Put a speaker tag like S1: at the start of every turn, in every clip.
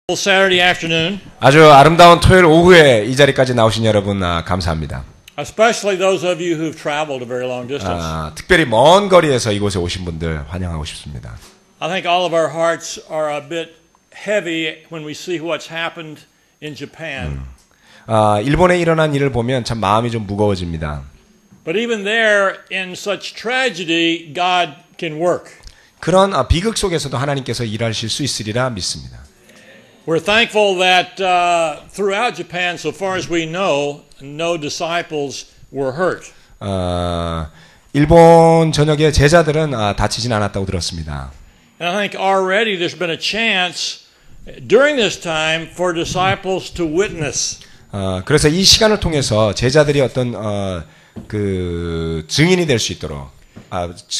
S1: Saturday afternoon.
S2: 아주 아름다운 토요일 오후에 이 자리까지 나오신 여러분 감사합니다.
S1: Especially those of you who've traveled a very long distance.
S2: 특별히 먼 거리에서 이곳에 오신 분들 환영하고 싶습니다.
S1: I think all of our hearts are a bit heavy when we see what's happened in Japan.
S2: 일본에 일어난 일을 보면 참 마음이 좀 무거워집니다.
S1: But even there, in such tragedy, God can work.
S2: 그런 비극 속에서도 하나님께서 일하실 수 있으리라 믿습니다.
S1: We're thankful that throughout Japan, so far as we know, no disciples were hurt.
S2: 일본 전역의 제자들은 다치진 않았다고 들었습니다.
S1: And I think already there's been a chance during this time for disciples to witness.
S2: 그래서 이 시간을 통해서 제자들이 어떤 그 증인이 될 수 있도록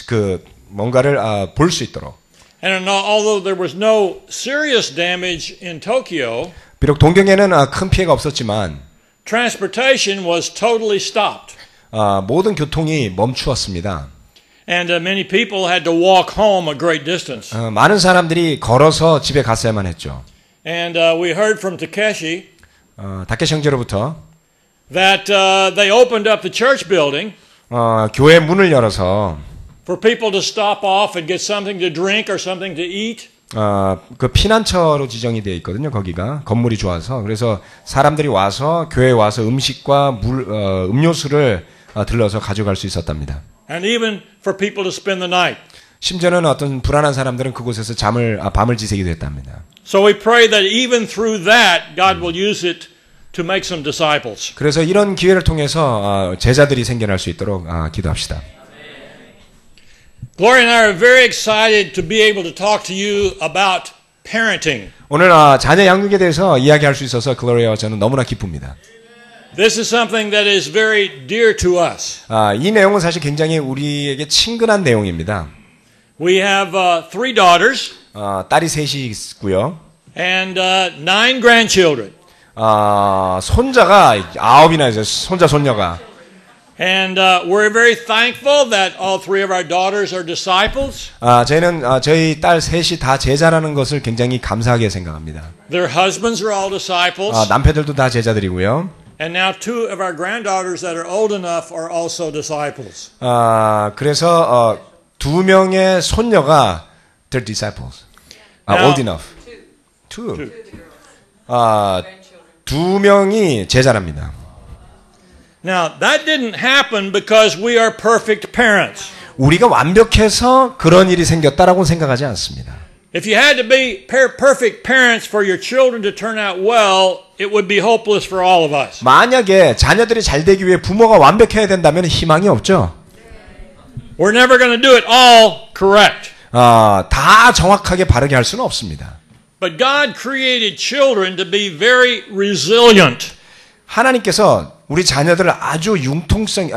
S2: 그 뭔가를 볼 수 있도록.
S1: And although there was no serious damage in Tokyo,
S2: 비록 동경에는 큰 피해가 없었지만
S1: transportation was totally stopped.
S2: 모든 교통이 멈추었습니다.
S1: And many people had to walk home a great distance.
S2: 많은 사람들이 걸어서 집에 갔어야만 했죠.
S1: And we heard from Takeshi
S2: 다케시 형제로부터
S1: that they opened up the church building
S2: 교회 문을 열어서
S1: for people to stop off and get something to drink or something to eat.
S2: 그 피난처로 지정이 되어 있거든요. 거기가 건물이 좋아서 그래서 사람들이 와서 교회에 와서 음식과 물, 음료수를 들러서 가져갈 수 있었답니다.
S1: And even for people to spend the night.
S2: 심지어는 어떤 불안한 사람들은 그곳에서 밤을 지새기도 했답니다.
S1: So we pray that even through that, God will use it to make some disciples.
S2: 그래서 이런 기회를 통해서 제자들이 생겨날 수 있도록 기도합시다.
S1: Gloria and I are very excited to be able to talk to you about parenting.
S2: 오늘 자녀 양육에 대해서 이야기할 수 있어서 글로리아와 저는 너무나 기쁩니다.
S1: This is something that is very dear to us.
S2: 이 내용은 사실 굉장히 우리에게 친근한 내용입니다.
S1: We have 3 daughters.
S2: 딸이 셋이 있고요.
S1: And 9 grandchildren.
S2: 손자가 9이나 있어요. 손자 손녀가.
S1: And we're very thankful that all 3 of our daughters are disciples.
S2: 저희는 저희 딸 셋이 다 제자라는 것을 굉장히 감사하게 생각합니다.
S1: Their husbands are all disciples.
S2: 남편들도 다 제자들이고요.
S1: And now 2 of our granddaughters that are old enough are also disciples.
S2: 그래서 2명의 손녀가 they're disciples. Old enough. 2. 2명이 제자랍니다.
S1: Now, that didn't happen because we are perfect parents.
S2: 우리가 완벽해서 그런 일이 생겼다라고 생각하지 않습니다.
S1: If you had to be perfect parents for your children to turn out well, it would be hopeless for all of us.
S2: 만약에 자녀들이 잘 되기 위해 부모가 완벽해야 된다면 희망이 없죠.
S1: We're never going to do it all correct.
S2: 다 정확하게 바르게 할 수는 없습니다.
S1: But God created children to be very resilient.
S2: 하나님께서 우리 자녀들을 아주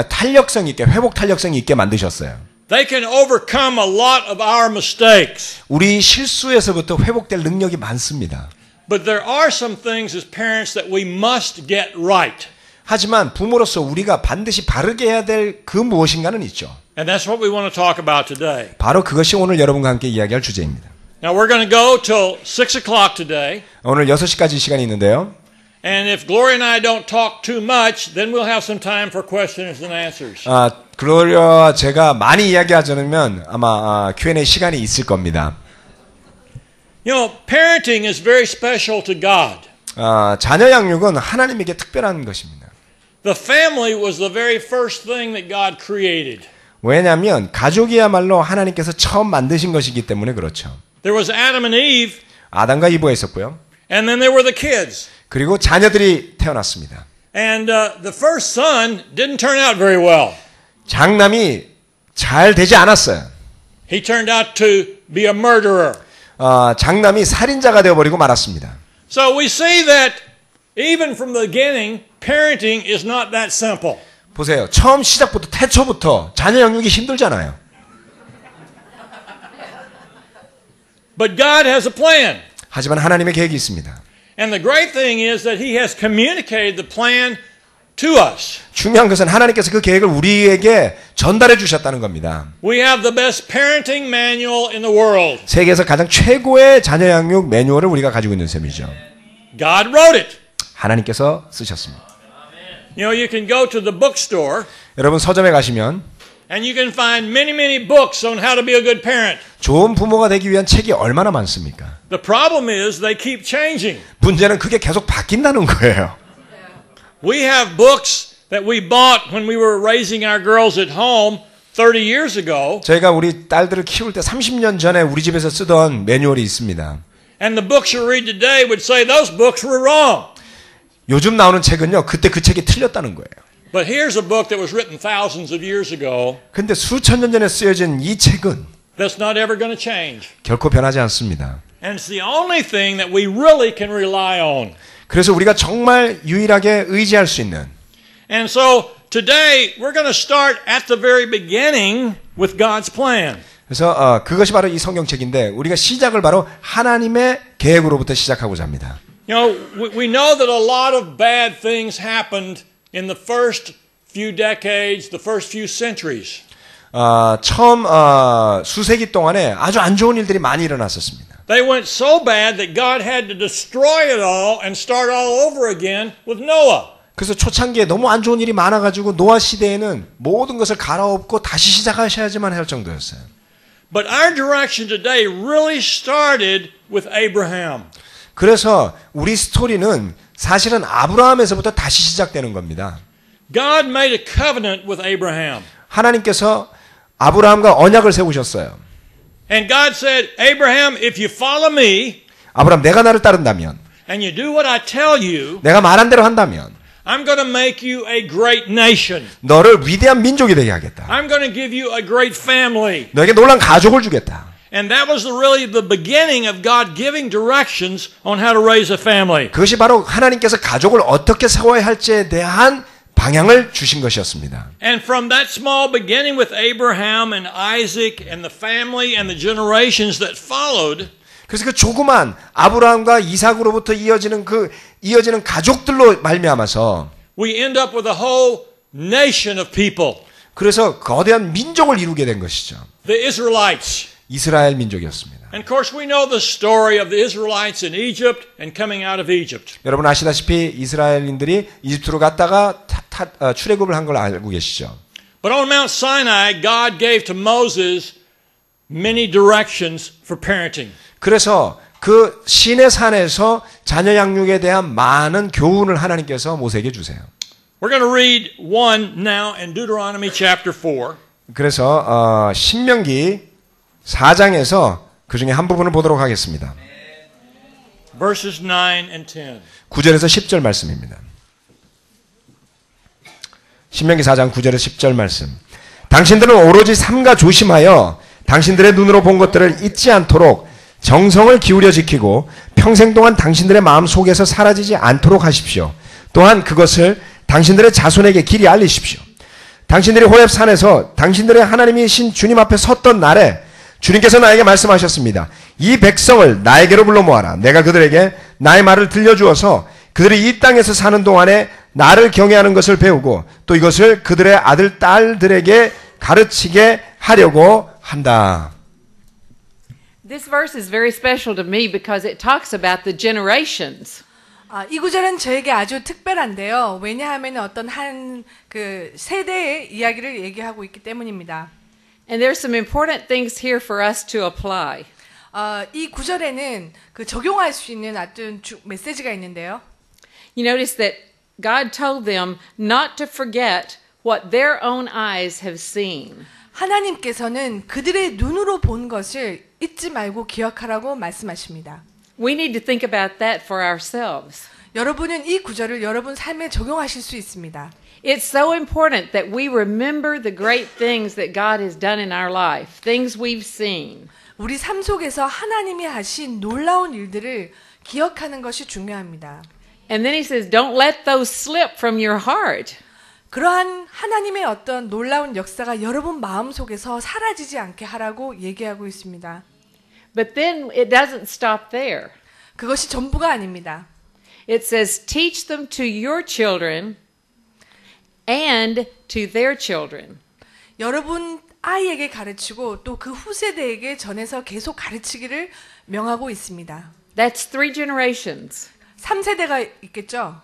S2: 탄력성 있게, 회복 탄력성이 있게 만드셨어요.
S1: They can overcome a lot of our mistakes.
S2: 우리 실수에서부터 회복될 능력이 많습니다.
S1: But there are some things as parents that we must get right.
S2: 하지만 부모로서 우리가 반드시 바르게 해야 될 그 무엇인가는 있죠.
S1: And that's what we want to talk about today.
S2: 바로 그것이 오늘 여러분과 함께 이야기할 주제입니다.
S1: Now we're going to go till 6 o'clock today.
S2: 오늘 6시까지 시간이 있는데요.
S1: And if Gloria and I don't talk too much, then we'll have some time for questions and answers.
S2: 글로리아와 제가 많이 이야기하지 않으면 아마 Q&A 시간이 있을 겁니다.
S1: You know, parenting is very special to God.
S2: 자녀 양육은 하나님에게 특별한 것입니다.
S1: The family was the very first thing that God created.
S2: 왜냐하면 가족이야말로 하나님께서 처음 만드신 것이기 때문에 그렇죠.
S1: There was Adam and Eve.
S2: 아담과 이브가 있었고요.
S1: And then there were the kids.
S2: 그리고 자녀들이 태어났습니다.
S1: And the first son didn't turn out very well.
S2: 장남이 잘 되지 않았어요.
S1: He turned out to be a murderer.
S2: 장남이 살인자가 되어버리고 말았습니다.
S1: So we see that even from the beginning, parenting is not that simple.
S2: 보세요. 처음 시작부터 태초부터 자녀 양육이 힘들잖아요.
S1: But God has a plan.
S2: 하지만 하나님의 계획이 있습니다.
S1: And the great thing is that He has communicated the plan to us.
S2: 중요한 것은 하나님께서 그 계획을 우리에게 전달해 주셨다는 겁니다.
S1: We have the best parenting manual in the world.
S2: 세계에서 가장 최고의 자녀 양육 매뉴얼을 우리가 가지고 있는 셈이죠.
S1: God wrote it.
S2: 하나님께서 쓰셨습니다.
S1: You know, you can go to the bookstore
S2: 여러분 서점에 가시면
S1: and you can find many, many books on how to be a good parent.
S2: 좋은 부모가 되기 위한 책이 얼마나 많습니까?
S1: The problem is they keep changing.
S2: 문제는 그게 계속 바뀐다는 거예요.
S1: We have books that we bought when we were raising our girls at home 30 years ago.
S2: 저희가 우리 딸들을 키울 때 30년 전에 우리 집에서 쓰던 매뉴얼이 있습니다.
S1: And the books you read today would say those books were wrong.
S2: 요즘 나오는 책은요, 그때 그 책이 틀렸다는 거예요.
S1: But here's a book that was written thousands of years ago
S2: 근데 수천 년 전에 쓰여진 이 책은
S1: that's not ever going to change.
S2: 결코 변하지 않습니다.
S1: And it's the only thing that we really can rely on.
S2: 그래서 우리가 정말 유일하게 의지할 수 있는
S1: And so today we're going to start at the very beginning with God's plan.
S2: 그래서 그것이 바로 이 성경책인데 우리가 시작을 바로 하나님의 계획으로부터 시작하고자 합니다.
S1: You know, we know that a lot of bad things happened in the first few decades, the first few centuries.
S2: 처음 수세기 동안에 아주 안 좋은 일들이 많이 일어났었습니다.
S1: They went so bad that God had to destroy it all and start all over again with Noah.
S2: 그래서 초창기에 너무 안 좋은 일이 많아가지고 노아 시대에는 모든 것을 갈아엎고 다시 시작하셔야지만 할 정도였어요.
S1: But our direction today really started with Abraham.
S2: 그래서 우리 스토리는 사실은 아브라함에서부터 다시 시작되는 겁니다.
S1: God made a covenant with Abraham.
S2: 하나님께서 아브라함과 언약을 세우셨어요.
S1: And God said, Abraham, if you follow me
S2: 아브라함, 내가 나를 따른다면,
S1: and you do what I tell you,
S2: 내가 말한 대로 한다면
S1: I'm going to make you a great nation.
S2: 너를 위대한 민족이 되게 하겠다.
S1: I'm going to give you a great family.
S2: 너에게 놀라운 가족을 주겠다.
S1: And that was really the beginning of God giving directions on how to raise a family.
S2: 그것이 바로 하나님께서 가족을 어떻게 세워야 할지에 대한 방향을 주신 것이었습니다.
S1: And from that small beginning with Abraham and Isaac and the family and the generations that followed,
S2: 그래서 그 조그만 아브라함과 이삭으로부터 이어지는 가족들로 말미암아서
S1: we end up with a whole nation of people.
S2: 그래서 거대한 민족을 이루게 된 것이죠.
S1: The Israelites.
S2: 이스라엘 민족이었습니다.
S1: And of course we know the story of the Israelites in Egypt and coming out of Egypt.
S2: 여러분 아시다시피 이스라엘인들이 이집트로 갔다가 출애굽을 한 걸 알고 계시죠.
S1: But on Mount Sinai, God gave to Moses many directions for parenting.
S2: 그래서 그 시내 산에서 자녀 양육에 대한 많은 교훈을 하나님께서 모세에게 주세요.
S1: We're going to read one now in Deuteronomy chapter 4.
S2: 그래서 신명기 4장에서 그 중에 한 부분을 보도록 하겠습니다.
S1: Verses 9 and 10.
S2: 9절에서 10절 말씀입니다. 신명기 4장 9절에서 10절 말씀. 당신들은 오로지 삼가 조심하여 당신들의 눈으로 본 것들을 잊지 않도록 정성을 기울여 지키고 평생 동안 당신들의 마음 속에서 사라지지 않도록 하십시오. 또한 그것을 당신들의 자손에게 길이 알리십시오. 당신들이 호렙산에서 당신들의 하나님이신 주님 앞에 섰던 날에 주님께서 나에게 말씀하셨습니다. 이 백성을 나에게로 불러 모아라. 내가 그들에게 나의 말을 들려주어서 그들이 이 땅에서 사는 동안에 나를 경외하는 것을 배우고 또 이것을 그들의 아들, 딸들에게 가르치게 하려고 한다.
S3: This verse is very special to me because it talks about the generations.
S4: 이 구절은 저에게 아주 특별한데요. 왜냐하면 어떤 한 그 세대의 이야기를 얘기하고 있기 때문입니다.
S3: And there's some important things here for us to apply.
S4: 이 구절에는 그 적용할 수 있는 어떤 메시지가 있는데요.
S3: You notice that God told them not to forget what their own eyes have seen.
S4: 하나님께서는 그들의 눈으로 본 것을 잊지 말고 기억하라고 말씀하십니다.
S3: We need to think about that for ourselves.
S4: 여러분은 이 구절을 여러분 삶에 적용하실 수 있습니다.
S3: It's so important that we remember the great things that God has done in our life, things we've seen.
S4: 우리 삶 속에서 하나님이 하신 놀라운 일들을 기억하는 것이 중요합니다.
S3: And then he says, don't let those slip from your heart.
S4: 그러한 하나님의 어떤 놀라운 역사가 여러분 마음 속에서 사라지지 않게 하라고 얘기하고 있습니다.
S3: But then it doesn't stop there.
S4: 그것이 전부가 아닙니다.
S3: It says, teach them to your children and to their children.
S4: 여러분 아이에게 가르치고 또 그 후세대에게 전해서 계속 가르치기를 명하고 있습니다.
S3: That's 3 generations.
S4: 3세대가 있겠죠?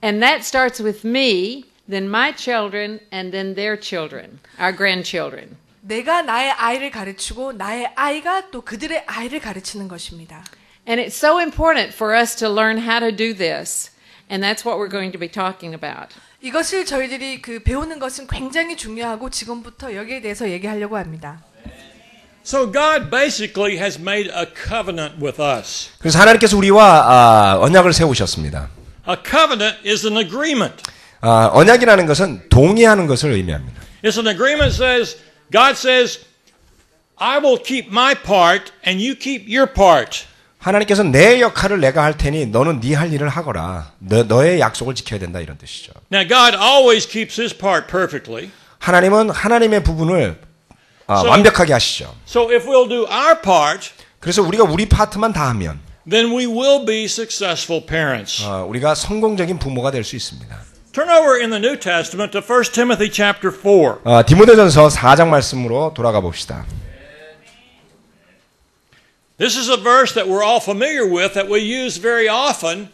S3: And that starts with me, then my children, and then their children, our grandchildren.
S4: 내가 나의 아이를 가르치고 나의 아이가 또 그들의 아이를 가르치는 것입니다.
S3: And it's so important for us to learn how to do this. And that's what we're going to be talking about.
S4: 이것을 저희들이 배우는 것은 굉장히 중요하고 지금부터 여기에 대해서 얘기하려고 합니다.
S1: So God basically has made a covenant with us.
S2: 그래서 하나님께서 우리와 언약을 세우셨습니다.
S1: A covenant is an agreement.
S2: 언약이라는 것은 동의하는 것을 의미합니다.
S1: It's an agreement that says, God says, I will keep my part and you keep your part.
S2: 하나님께서 내 역할을 내가 할 테니 너는 네 할 일을 하거라. 너의 약속을 지켜야 된다 이런 뜻이죠.
S1: Now God always keeps his part perfectly.
S2: 하나님은 하나님의 부분을 완벽하게 하시죠.
S1: So if we'll do our part,
S2: 그래서 우리가 우리 파트만 다 하면
S1: then we will be successful parents.
S2: 우리가 성공적인 부모가 될 수 있습니다.
S1: Turn over in the New Testament to 1 Timothy chapter 4.
S2: 디모데전서 4장 말씀으로 돌아가 봅시다.
S1: This is a verse that we're all familiar with, that we use very often,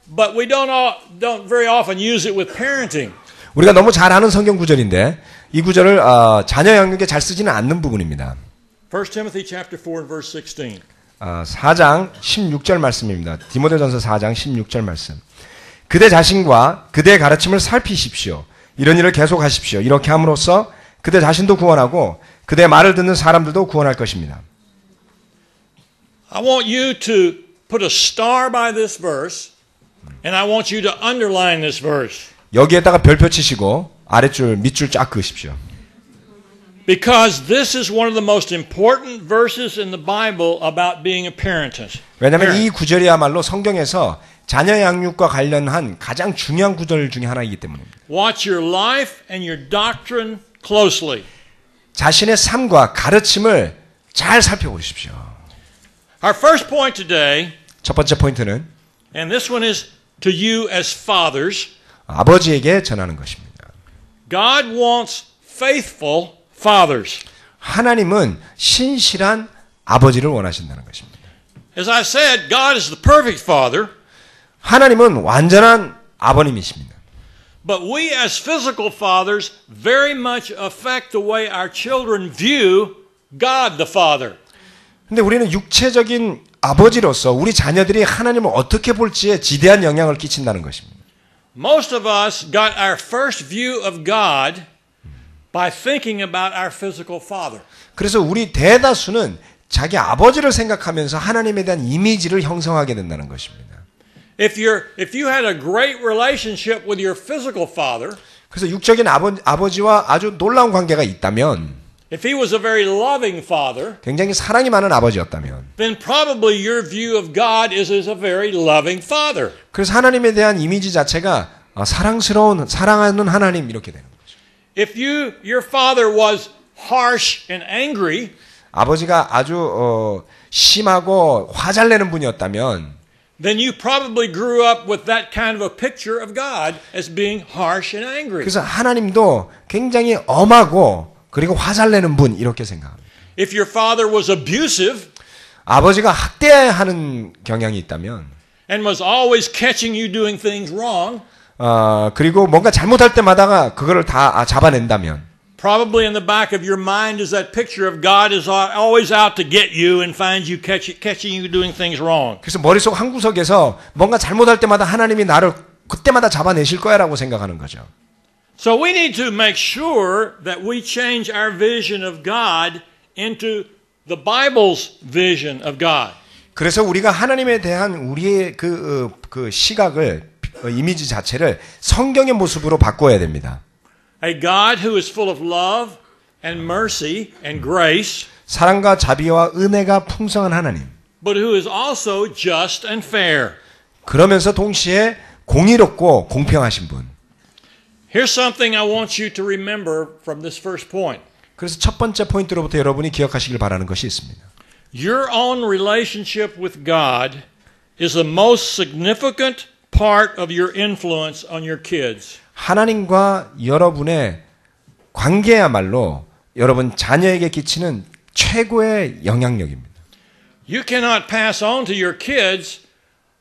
S1: but we don't very often use it with parenting.
S2: 우리가 너무 잘 아는 성경 구절인데 이 구절을 자녀 양육에 잘 쓰지는 않는 부분입니다.
S1: 1 Timothy chapter 4 and verse 16.
S2: 4장 16절 말씀입니다. 디모데전서 4장 16절 말씀. 그대 자신과 그대의 가르침을 살피십시오. 이런 일을 계속하십시오. 이렇게 함으로써 그대 자신도 구원하고 그대의 말을 듣는 사람들도 구원할 것입니다.
S1: I want you to put a star by this verse, and I want you to underline this verse.
S2: 여기에다가 별표 치시고 아랫줄 밑줄 쫙 그으십시오.
S1: Because this is one of the most important verses in the Bible about being a parent.
S2: 왜냐하면 이 구절이야말로 성경에서 자녀 양육과 관련한 가장 중요한 구절 중에 하나이기 때문입니다.
S1: Watch your life and your doctrine closely.
S2: 자신의 삶과 가르침을 잘 살펴보십시오.
S1: Our first point today,
S2: 첫 번째 포인트는
S1: and this one is to you as fathers.
S2: 아버지에게 전하는 것입니다.
S1: God wants faithful fathers.
S2: 하나님은 신실한 아버지를 원하신다는 것입니다.
S1: As I said, God is the perfect father.
S2: 하나님은 완전한 아버님이십니다.
S1: But we as physical fathers very much affect the way our children view God the Father.
S2: 근데 우리는 육체적인 아버지로서 우리 자녀들이 하나님을 어떻게 볼지에 지대한 영향을 끼친다는 것입니다.
S1: Most of us got our first view of God by thinking about our physical father.
S2: 그래서 우리 대다수는 자기 아버지를 생각하면서 하나님에 대한 이미지를 형성하게 된다는 것입니다.
S1: If you had a great relationship with your physical father,
S2: 그래서 육적인 아버지와 아주 놀라운 관계가 있다면,
S1: if he was a very loving father,
S2: 굉장히 사랑이 많은 아버지였다면,
S1: then probably your view of God is as a very loving father.
S2: 그래서 하나님에 대한 이미지 자체가 사랑스러운, 사랑하는 하나님 이렇게 되는 거죠.
S1: If your father was harsh and angry,
S2: 아버지가 아주 심하고 화잘 내는 분이었다면,
S1: then you probably grew up with that kind of a picture of God as being harsh and angry.
S2: 그래서 하나님도 굉장히 엄하고 그리고 화잘 내는 분 이렇게 생각합니다.
S1: If your father was abusive,
S2: 아버지가 학대하는 경향이 있다면,
S1: and was always catching you doing things wrong,
S2: 그리고 뭔가 잘못할 때마다 그거를 다 잡아낸다면,
S1: probably in the back of your mind is that picture of God is always out to get you and find you catching you doing things wrong.
S2: 그래서 머릿속 한 구석에서 뭔가 잘못할 때마다 하나님이 나를 그때마다 잡아내실 거야라고 생각하는 거죠.
S1: So we need to make sure that we change our vision of God into the Bible's vision of God.
S2: 그래서 우리가 하나님에 대한 우리의 그 시각을, 이미지 자체를 성경의 모습으로 바꿔야 됩니다.
S1: A God who is full of love and mercy and grace,
S2: 사랑과 자비와 은혜가 풍성한 하나님.
S1: but who is also just and fair.
S2: 그러면서 동시에 공의롭고 공평하신 분.
S1: Here's something I want you to remember from this first point.
S2: 그래서 첫 번째 포인트로부터 여러분이 기억하시길 바라는 것이 있습니다.
S1: Your own relationship with God is the most significant part of your influence on your kids.
S2: 하나님과 여러분의 관계야말로 여러분 자녀에게 끼치는 최고의 영향력입니다.
S1: You cannot pass on to your kids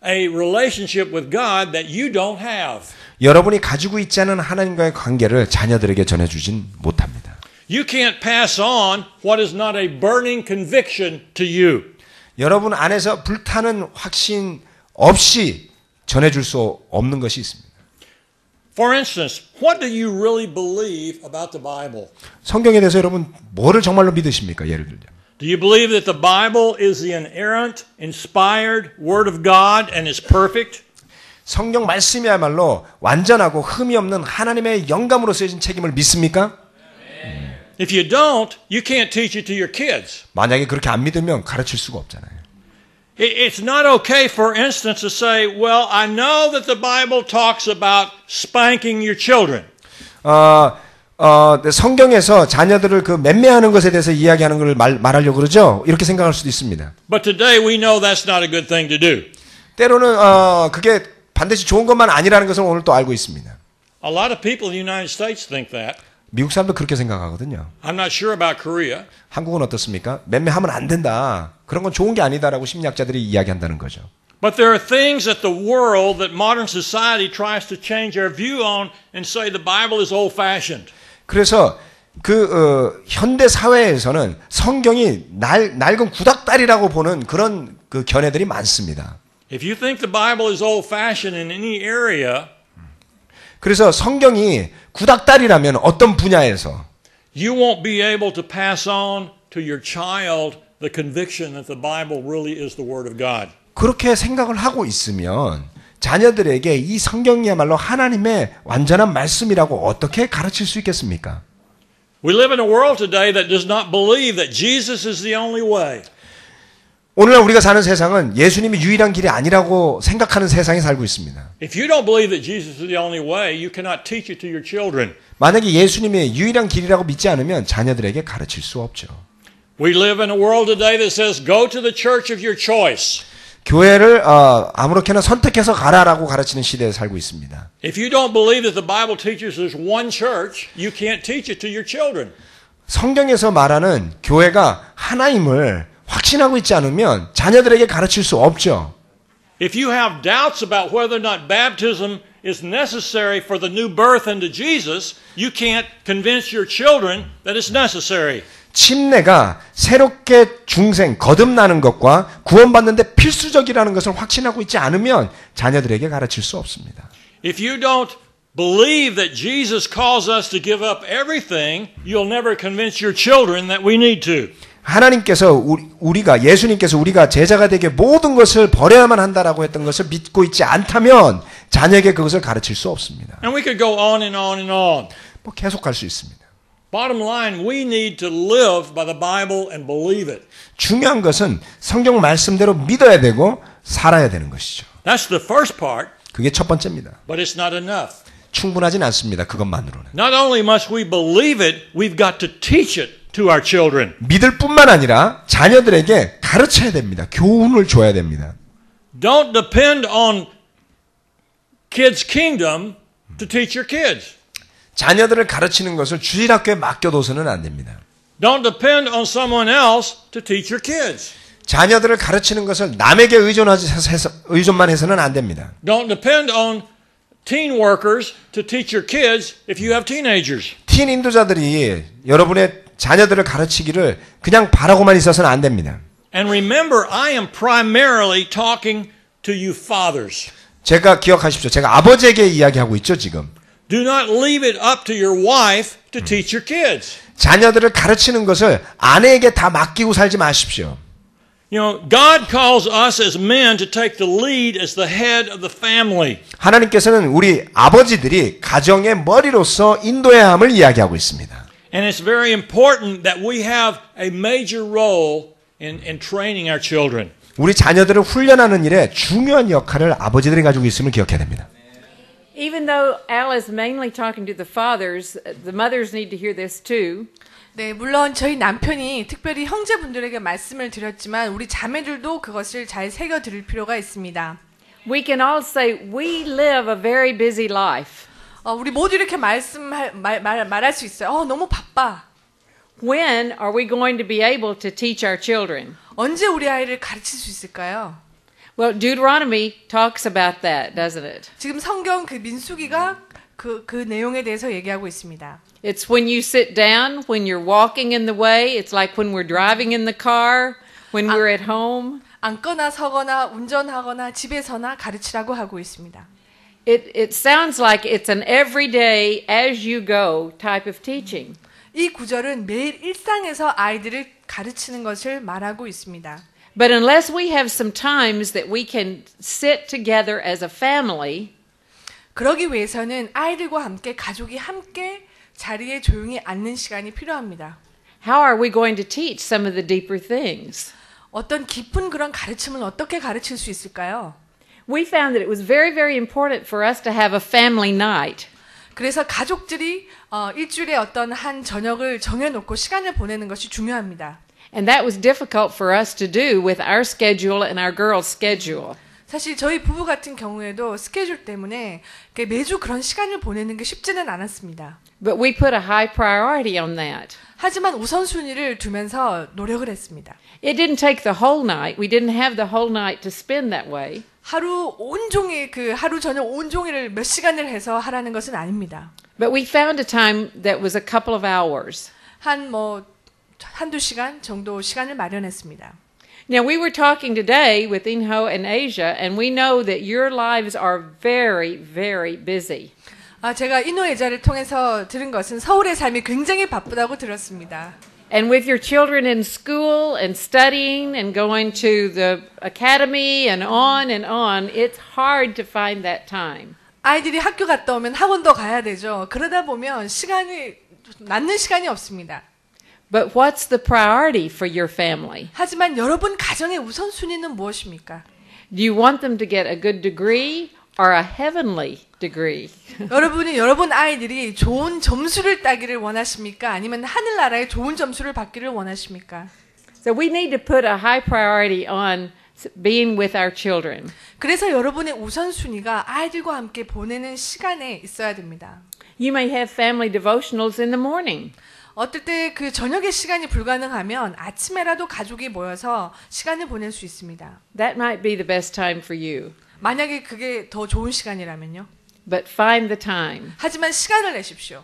S1: a relationship with God that you don't have.
S2: 여러분이 가지고 있지 않은 하나님과의 관계를 자녀들에게 전해주진 못합니다.
S1: You can't pass on what is not a burning conviction to you.
S2: 여러분 안에서 불타는 확신 없이 전해줄 수 없는 것이 있습니다.
S1: For instance, what do you really believe about the Bible?
S2: 성경에 대해서 여러분 뭐를 정말로 믿으십니까? 예를 들면
S1: Do you believe that the Bible is the inerrant, inspired Word of God and is perfect?
S2: 성경 말씀이야말로 완전하고 흠이 없는 하나님의 영감으로 쓰여진 책임을 믿습니까?
S1: If you don't, you can't teach it to your kids.
S2: 만약에 그렇게 안 믿으면 가르칠 수가 없잖아요.
S1: It's not okay, for instance, to say, well, I know that the Bible talks about spanking your children.
S2: 성경에서 자녀들을 그 맴매하는 것에 대해서 이야기하는 걸 말하려고 그러죠. 이렇게 생각할 수도 있습니다.
S1: But today we know that's not a good thing to do.
S2: 때로는 그게 반드시 좋은 것만 아니라는 것을 오늘 또 알고 있습니다.
S1: A lot of people in the United States think that.
S2: 미국 사람도 그렇게 생각하거든요.
S1: I'm not sure about Korea.
S2: 한국은 어떻습니까? 맴매하면 안 된다. 그런 건 좋은 게 아니다라고 심리학자들이 이야기한다는 거죠.
S1: But there are things that the world, that modern society tries to change our view on and say the Bible is old-fashioned.
S2: 그래서 현대 사회에서는 성경이 낡은 구닥다리라고 보는 그런 그 견해들이 많습니다.
S1: If you think the Bible is old-fashioned in any area,
S2: 그래서 성경이 구닥다리라면 어떤 분야에서
S1: you won't be able to pass on to your child the conviction that the Bible really is the Word of God.
S2: 그렇게 생각을 하고 있으면 자녀들에게 이 성경이야말로 하나님의 완전한 말씀이라고 어떻게 가르칠 수 있겠습니까?
S1: We live in a world today that does not believe that Jesus is the only way.
S2: 오늘날 우리가 사는 세상은 예수님이 유일한 길이 아니라고 생각하는 세상에 살고 있습니다.
S1: If you don't believe that Jesus is the only way, you cannot teach it to your children.
S2: 만약에 예수님이 유일한 길이라고 믿지 않으면 자녀들에게 가르칠 수 없죠.
S1: We live in a world today that says, go to the church of your choice.
S2: 교회를 아무렇게나 선택해서 가라라고 가르치는 시대에 살고 있습니다.
S1: If you don't believe that the Bible teaches there's one church, you can't teach it to your children.
S2: 성경에서 말하는 교회가 하나임을 확신하고 있지 않으면 자녀들에게 가르칠 수 없죠.
S1: If you have doubts about whether or not baptism is necessary for the new birth into Jesus, you can't convince your children that it's necessary.
S2: 침례가 새롭게 중생, 거듭나는 것과 구원받는데 필수적이라는 것을 확신하고 있지 않으면 자녀들에게 가르칠 수 없습니다.
S1: If you don't believe that Jesus calls us to give up everything, you'll never convince your children that we need to.
S2: 하나님께서 예수님께서 우리가 제자가 되게 모든 것을 버려야만 한다라고 했던 것을 믿고 있지 않다면 자녀에게 그것을 가르칠 수 없습니다.
S1: And we could go on and on and on.
S2: 뭐 계속 갈 수 있습니다.
S1: Bottom line, we need to live by the Bible and believe it.
S2: 중요한 것은 성경 말씀대로 믿어야 되고 살아야 되는 것이죠.
S1: That's the first part.
S2: 그게 첫 번째입니다.
S1: But it's not enough.
S2: 충분하진 않습니다. 그것만으로는.
S1: Not only must we believe it, we've got to teach it to our children.
S2: 믿을 뿐만 아니라 자녀들에게 가르쳐야 됩니다. 교훈을 줘야 됩니다.
S1: Don't depend on kids' kingdom to teach your kids.
S2: 자녀들을 가르치는 것을 주일학교에 맡겨둬서는 안 됩니다.
S1: Don't depend on someone else to teach your kids.
S2: 자녀들을 가르치는 것을 남에게 의존만 해서는 안 됩니다.
S1: Don't depend on teen workers to teach your kids if you have teenagers.
S2: 틴 인도자들이 여러분의 자녀들을 가르치기를 그냥 바라고만 있어서는 안 됩니다.
S1: And remember, I am primarily talking to you fathers.
S2: 제가 기억하십시오. 제가 아버지에게 이야기하고 있죠, 지금.
S1: Do not leave it up to your wife to teach your kids.
S2: 자녀들을 가르치는 것을 아내에게 다 맡기고 살지 마십시오.
S1: You know, God calls us as men to take the lead as the head of the family.
S2: 하나님께서는 우리 아버지들이 가정의 머리로서 인도해야 함을 이야기하고 있습니다.
S1: And it's very important that we have a major role in training our children.
S2: 우리 자녀들을 훈련하는 일에 중요한 역할을 아버지들이 가지고 있음을 기억해야 됩니다.
S3: Even though Al is mainly talking to the fathers, the mothers need to hear this too.
S4: 네, 물론 저희 남편이 특별히 형제분들에게 말씀을 드렸지만 우리 자매들도 그것을 잘 새겨 들을 필요가 있습니다.
S3: We can all say we live a very busy life.
S4: 우리 모두 이렇게 말할 수 있어요. 너무 바빠.
S3: When are we going to be able to teach our children?
S4: 언제 우리 아이를 가르칠 수 있을까요?
S3: Well, Deuteronomy talks about that, doesn't it?
S4: 지금 성경 그 민수기가 그 내용에 대해서 얘기하고 있습니다.
S3: It's when you sit down, when you're walking in the way. It's like when we're driving in the car, when we're at home.
S4: 앉거나 서거나 운전하거나 집에서나 가르치라고 하고 있습니다.
S3: It sounds like it's an everyday, as you go type of teaching.
S4: 이 구절은 매일 일상에서 아이들을 가르치는 것을 말하고 있습니다.
S3: But unless we have some times that we can sit together as a family,
S4: 그러기 위해서는 아이들과 함께 가족이 함께 자리에 조용히 앉는 시간이 필요합니다.
S3: how are we going to teach some of the deeper things?
S4: 어떤 깊은 그런 가르침을 어떻게 가르칠 수 있을까요?
S3: We found that it was very, very important for us to have a family night.
S4: 그래서 가족들이 일주일에 어떤 한 저녁을 정해놓고 시간을 보내는 것이 중요합니다.
S3: And that was difficult for us to do with our schedule and our girls' schedule.
S4: 사실 저희 부부 같은 경우에도 스케줄 때문에 매주 그런 시간을 보내는 게 쉽지는 않았습니다.
S3: But we put a high priority on that.
S4: 하지만 우선순위를 두면서 노력을 했습니다.
S3: It didn't take the whole night. We didn't have the whole night to spend that way.
S4: 하루 온종일 하루 저녁 온종일을 몇 시간을 해서 하라는 것은 아닙니다.
S3: But we found a time that was a couple of hours.
S4: 한두 시간 정도 시간을 마련했습니다.
S3: Now, we were talking today with Inho and Asia, and we know that your lives are very, very busy.
S4: 제가 인호예자를 통해서 들은 것은 서울의 삶이 굉장히 바쁘다고 들었습니다.
S3: And with your children in school and studying and going to the academy and on, it's hard to find that time.
S4: 아이들이 학교 갔다 오면 학원도 가야 되죠. 그러다 보면 낳는 시간이 없습니다.
S3: But what's the priority for your family?
S4: 하지만 여러분 가정의 우선순위는 무엇입니까?
S3: Do you want them to get a good degree or a heavenly degree?
S4: 여러분 아이들이 좋은 점수를 따기를 원하십니까? 아니면 하늘나라의 좋은 점수를 받기를 원하십니까?
S3: So we need to put a high priority on being with our children.
S4: 그래서 여러분의 우선순위가 아이들과 함께 보내는 시간에 있어야 됩니다.
S3: You may have family devotionals in the morning.
S4: 어떨 때 그 저녁의 시간이 불가능하면 아침에라도 가족이 모여서 시간을 보낼 수 있습니다.
S3: That might be the best time for you.
S4: 만약에 그게 더 좋은 시간이라면요.
S3: But find the time.
S4: 하지만 시간을 내십시오.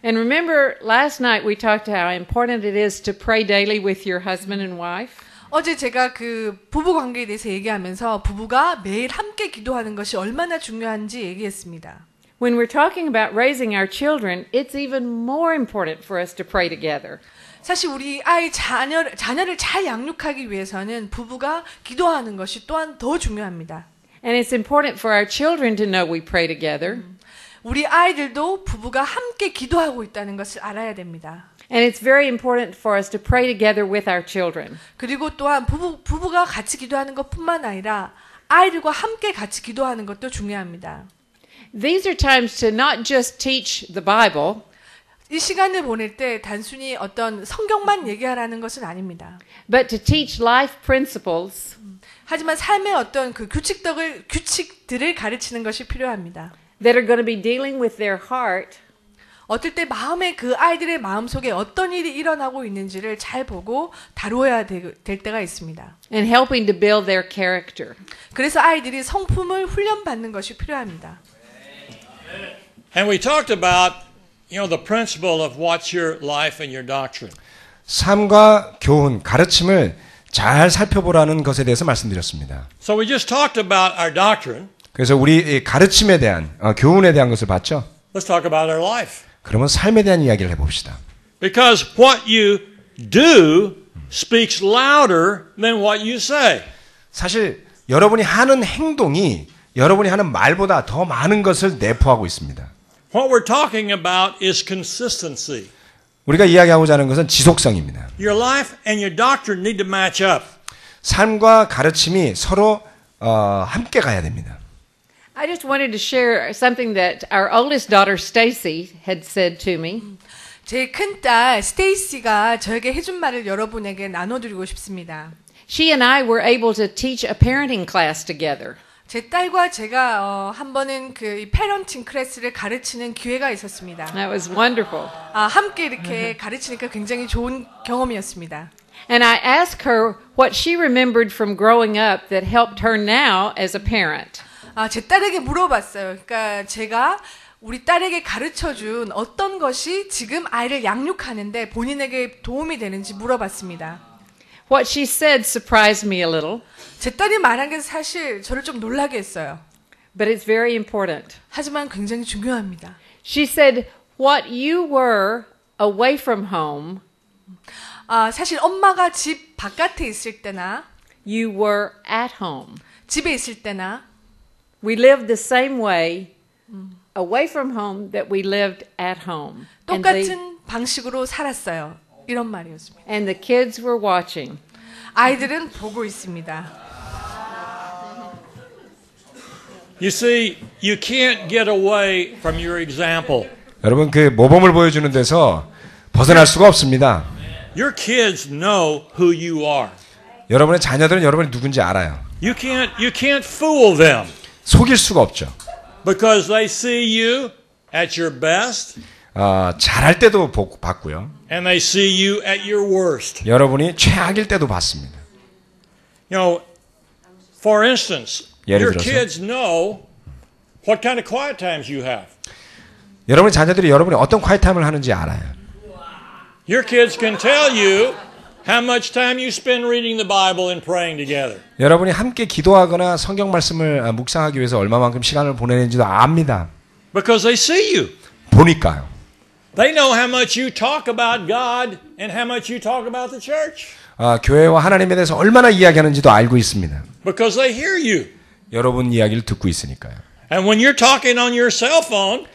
S3: And remember, last night we talked how important it is to pray daily with your husband and wife.
S4: 어제 제가 그 부부 관계에 대해서 얘기하면서 부부가 매일 함께 기도하는 것이 얼마나 중요한지 얘기했습니다.
S3: When we're talking about raising our children, it's even more important for us to pray together.
S4: 사실 우리 자녀를 잘 양육하기 위해서는 부부가 기도하는 것이 또한 더 중요합니다.
S3: And it's important for our children to know we pray together.
S4: 우리 아이들도 부부가 함께 기도하고 있다는 것을 알아야 됩니다.
S3: And it's very important for us to pray together with our children.
S4: 그리고 또한 부부가 같이 기도하는 것뿐만 아니라 아이들과 함께 같이 기도하는 것도 중요합니다.
S3: These are times to not just teach the Bible,
S4: 이 시간을 보낼 때 단순히 어떤 성경만 얘기하라는 것은 아닙니다.
S3: but to teach life principles
S4: 하지만 삶의 어떤 그 규칙들을 가르치는 것이 필요합니다.
S3: that are going to be dealing with their heart.
S4: 어떨 때 그 아이들의 마음속에 어떤 일이 일어나고 있는지를 잘 보고 다루어야 될 때가 있습니다.
S3: And helping to build their character.
S4: 그래서 아이들이 성품을 훈련받는 것이 필요합니다.
S1: And we talked about, the principle of what's your life and your doctrine.
S2: 삶과 교훈, 가르침을 잘 살펴보라는 것에 대해서 말씀드렸습니다.
S1: So we just talked about our doctrine.
S2: 그래서 우리 가르침에 대한, 교훈에 대한 것을 봤죠.
S1: Let's talk about our life.
S2: 그러면 삶에 대한 이야기를 해봅시다.
S1: Because what you do speaks louder than what you say.
S2: 사실 여러분이 하는 행동이 여러분이 하는 말보다 더 많은 것을 내포하고 있습니다.
S1: What we're talking about is consistency.
S2: 우리가 이야기하고자 하는 것은 지속성입니다.
S1: Your life and your doctrine need to match up.
S2: 삶과 가르침이 서로 함께 가야 됩니다.
S3: I just wanted to share something that our oldest daughter Stacy had said to me.
S4: 제 큰딸 스테이시가 저에게 해준 말을 여러분에게 나눠드리고 싶습니다.
S3: She and I were able to teach a parenting class together.
S4: 제 딸과 제가 한 번은 그 패런팅 클래스를 가르치는 기회가 있었습니다.
S3: That was wonderful.
S4: 함께 이렇게 가르치니까 굉장히 좋은 경험이었습니다.
S3: And I asked her what she remembered from growing up that helped her now as a parent.
S4: 제 딸에게 물어봤어요. 그러니까 제가 우리 딸에게 가르쳐준 어떤 것이 지금 아이를 양육하는데 본인에게 도움이 되는지 물어봤습니다.
S3: What she said surprised me a little,
S4: 제 딸이 말한 게 사실 저를 좀 놀라게 했어요.
S3: but it's very important.
S4: 하지만 굉장히 중요합니다.
S3: She said, what you were away from home,
S4: 사실 엄마가 집 바깥에 있을 때나
S3: you were at home.
S4: 집에 있을 때나
S3: We lived the same way away from home that we lived at home.
S4: 똑같은 방식으로 살았어요. 이런 말이었습니다.
S3: And the kids were watching.
S4: 아이들은 보고 있습니다.
S1: You see, you can't get away from your example.
S2: 여러분 그 모범을 보여주는 데서 벗어날 수가 없습니다.
S1: Your kids know who you are.
S2: 여러분의 자녀들은 여러분이 누군지 알아요.
S1: You can't fool them
S2: 속일 수가 없죠.
S1: because they see you at your best
S2: 잘할 때도 봤고요.
S1: and they see you at your worst.
S2: 여러분이 최악일 때도 봤습니다.
S1: You know, for instance,
S2: 예를
S1: your
S2: 들어서.
S1: kids know what kind of quiet times you have.
S2: 여러분의 자녀들이 여러분이 어떤 quiet time을 하는지 알아요.
S1: Your kids can tell you how much time you spend reading the Bible and praying together.
S2: 여러분이 함께 기도하거나 성경 말씀을 묵상하기 위해서 얼마만큼 시간을 보내는지도 압니다.
S1: Because they see you.
S2: 보니까요.
S1: They know how much you talk about God and how much you talk about the church.
S2: 교회와 하나님에 대해서 얼마나 이야기하는지도 알고 있습니다.
S1: Because they hear you.
S2: 여러분 이야기를 듣고 있으니까요.
S1: And when you're talking on your cell phone,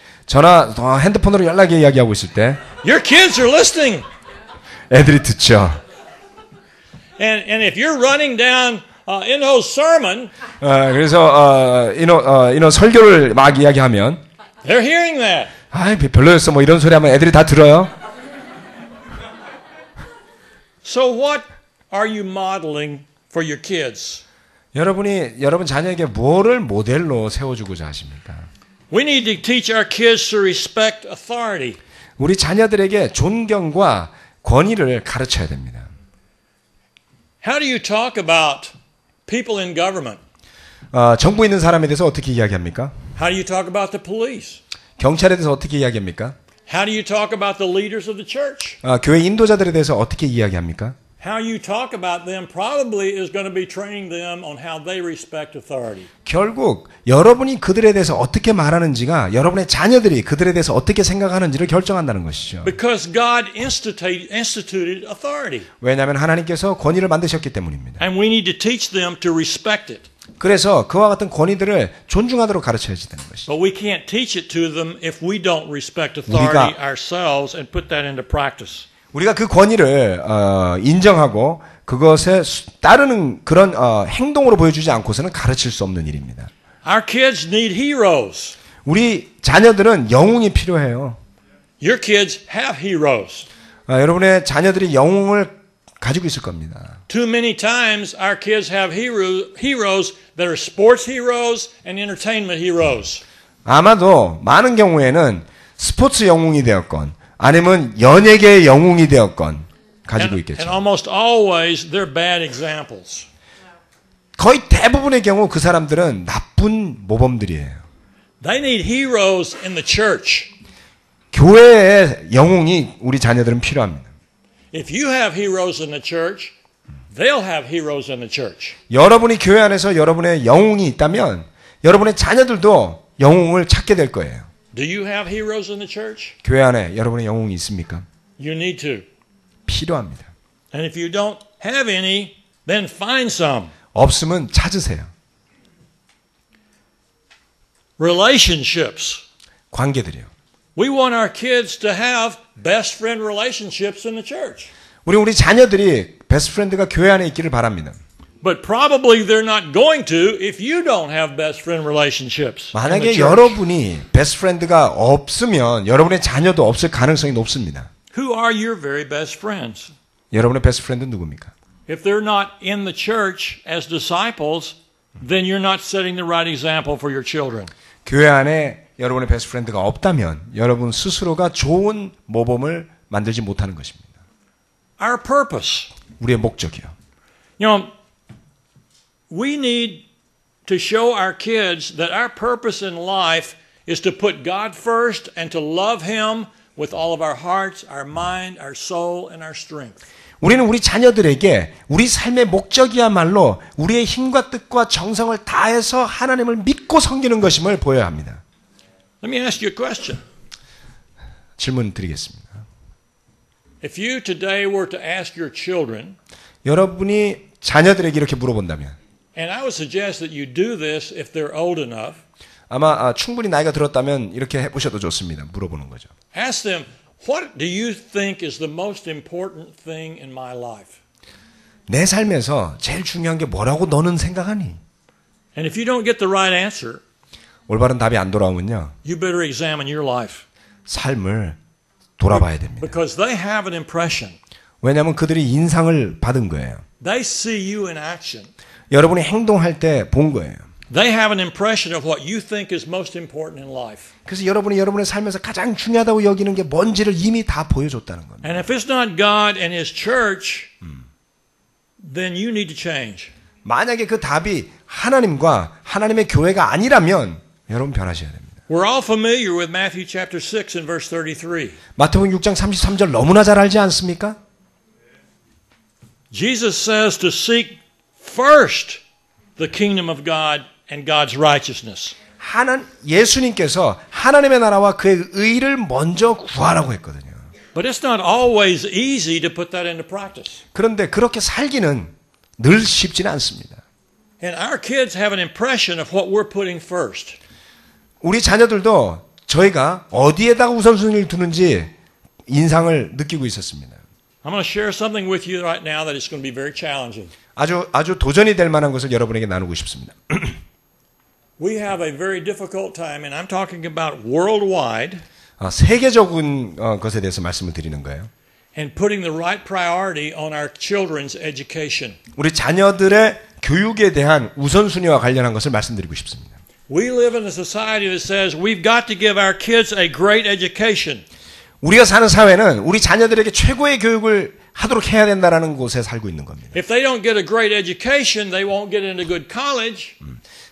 S2: 핸드폰으로 연락에 이야기하고 있을 때
S1: your kids are listening.
S2: 애들이 듣죠.
S1: And if you're running down Inho's sermon,
S2: 그래서 이노 설교를 막 이야기하면
S1: they're hearing that.
S2: 별로였어 뭐 이런 소리 하면 애들이 다 들어요.
S1: So what are you modeling for your kids?
S2: 여러분 자녀에게 뭐를 모델로 세워주고자 하십니까?
S1: We need to teach our kids to respect authority.
S2: 우리 자녀들에게 존경과 권위를 가르쳐야 됩니다.
S1: How do you talk about people in government?
S2: 정부에 있는 사람에 대해서 어떻게 이야기합니까?
S1: How do you talk about the police?
S2: 경찰에 대해서 어떻게 이야기합니까?
S1: How do you talk about the leaders of the church?
S2: 교회 인도자들에 대해서 어떻게 이야기합니까?
S1: How you talk about them probably is going to be training them on how they respect authority.
S2: 결국 여러분이 그들에 대해서 어떻게 말하는지가 여러분의 자녀들이 그들에 대해서 어떻게 생각하는지를 결정한다는 것이죠.
S1: Because God instituted authority.
S2: 왜냐하면 하나님께서 권위를 만드셨기 때문입니다.
S1: And we need to teach them to respect it.
S2: 그래서 그와 같은 권위들을 존중하도록 가르쳐야지 되는 것이죠.
S1: But we can't teach it to them if we don't respect authority ourselves and put that into practice.
S2: 우리가 그 권위를 인정하고 그것에 따르는 그런 행동으로 보여주지 않고서는 가르칠 수 없는 일입니다.
S1: Our kids need heroes.
S2: 우리 자녀들은 영웅이 필요해요.
S1: Your kids have heroes.
S2: 여러분의 자녀들이 영웅을 가지고 있을 겁니다.
S1: Too many times our kids have heroes that are sports heroes and entertainment heroes.
S2: 아마도 많은 경우에는 스포츠 영웅이 되었건 아니면 연예계의 영웅이 되었건 가지고 있겠죠.
S1: And almost always they're bad examples.
S2: 거의 대부분의 경우 그 사람들은 나쁜 모범들이에요.
S1: They need heroes in the church.
S2: 교회의 영웅이 우리 자녀들은 필요합니다.
S1: If you have heroes in the church, they'll have heroes in the church.
S2: 여러분이 교회 안에서 여러분의 영웅이 있다면 여러분의 자녀들도 영웅을 찾게 될 거예요.
S1: Do you have heroes in the church?
S2: 교회 안에 여러분의 영웅이 있습니까?
S1: You need to.
S2: 필요합니다.
S1: And if you don't have any, then find some.
S2: 없으면 찾으세요.
S1: Relationships.
S2: 관계들이요.
S1: We want our kids to have best friend relationships in the church.
S2: 우리 자녀들이 베스트 프렌드가 교회 안에 있기를 바랍니다.
S1: But probably they're not going to if you don't have best friend relationships.
S2: 만약에 여러분이 베스트 프렌드가 없으면 여러분의 자녀도 없을 가능성이 높습니다.
S1: Who are your very best friends?
S2: 여러분의 베스트 프렌드는 누굽니까?
S1: If they're not in the church as disciples, then you're not setting the right example for your children.
S2: 교회 안에 여러분의 베스트 프렌드가 없다면 여러분 스스로가 좋은 모범을 만들지 못하는 것입니다.
S1: Our purpose.
S2: 우리의 목적이요.
S1: You know, we need to show our kids that our purpose in life is to put God first and to love Him with all of our hearts, our mind, our soul, and our strength.
S2: 우리는 우리 자녀들에게 우리 삶의 목적이야말로 우리의 힘과 뜻과 정성을 다해서 하나님을 믿고 섬기는 것임을 보여야 합니다.
S1: Let me ask you a question.
S2: 질문 드리겠습니다.
S1: If you today were to ask your children,
S2: 여러분이 자녀들에게 이렇게 물어본다면,
S1: and I would suggest that you do this if they're old enough,
S2: 아마 충분히 나이가 들었다면 이렇게 해보셔도 좋습니다. 물어보는 거죠.
S1: ask them, what do you think is the most important thing in my life?
S2: 내 삶에서 제일 중요한 게 뭐라고 너는 생각하니?
S1: And if you don't get the right answer,
S2: 올바른 답이 안 돌아오면요,
S1: you better examine your life.
S2: 삶을 돌아봐야 됩니다.
S1: Because they have an impression.
S2: 왜냐하면 그들이 인상을 받은 거예요.
S1: They see you in action.
S2: 여러분이 행동할 때 본 거예요.
S1: They have an impression of what you think is most important in life.
S2: 그래서 여러분이 여러분의 삶에서 가장 중요하다고 여기는 게 뭔지를 이미 다 보여줬다는 겁니다.
S1: And if it's not God and His church, then you need to change.
S2: 만약에 그 답이 하나님과 하나님의 교회가 아니라면 여러분 변하셔야 됩니다.
S1: We're all familiar with Matthew chapter 6 and verse 33.
S2: 마태복음 6장 33절 너무나 잘 알지 않습니까?
S1: Jesus says to seek first the kingdom of God and God's righteousness.
S2: 예수님께서 하나님의 나라와 그의 의를 먼저 구하라고 했거든요.
S1: But it's not always easy to put that into practice.
S2: 그런데 그렇게 살기는 늘 쉽지는 않습니다.
S1: And our kids have an impression of what we're putting first.
S2: 우리 자녀들도 저희가 어디에다가 우선순위를 두는지 인상을 느끼고 있었습니다.
S1: I'm going to share something with you right now that is going to be very challenging.
S2: 아주 도전이 될 만한 것을 여러분에게 나누고 싶습니다.
S1: We have a very difficult time, and I'm talking about worldwide,
S2: 세계적인 것에 대해서 말씀을 드리는 거예요.
S1: and putting the right priority on our children's education.
S2: 우리 자녀들의 교육에 대한 우선순위와 관련한 것을 말씀드리고 싶습니다.
S1: We live in a society that says we've got to give our kids a great education.
S2: 우리가 사는 사회는 우리 자녀들에게 최고의 교육을 하도록 해야 된다는 곳에 살고 있는 겁니다.
S1: If they don't get a great education, they won't get into good college.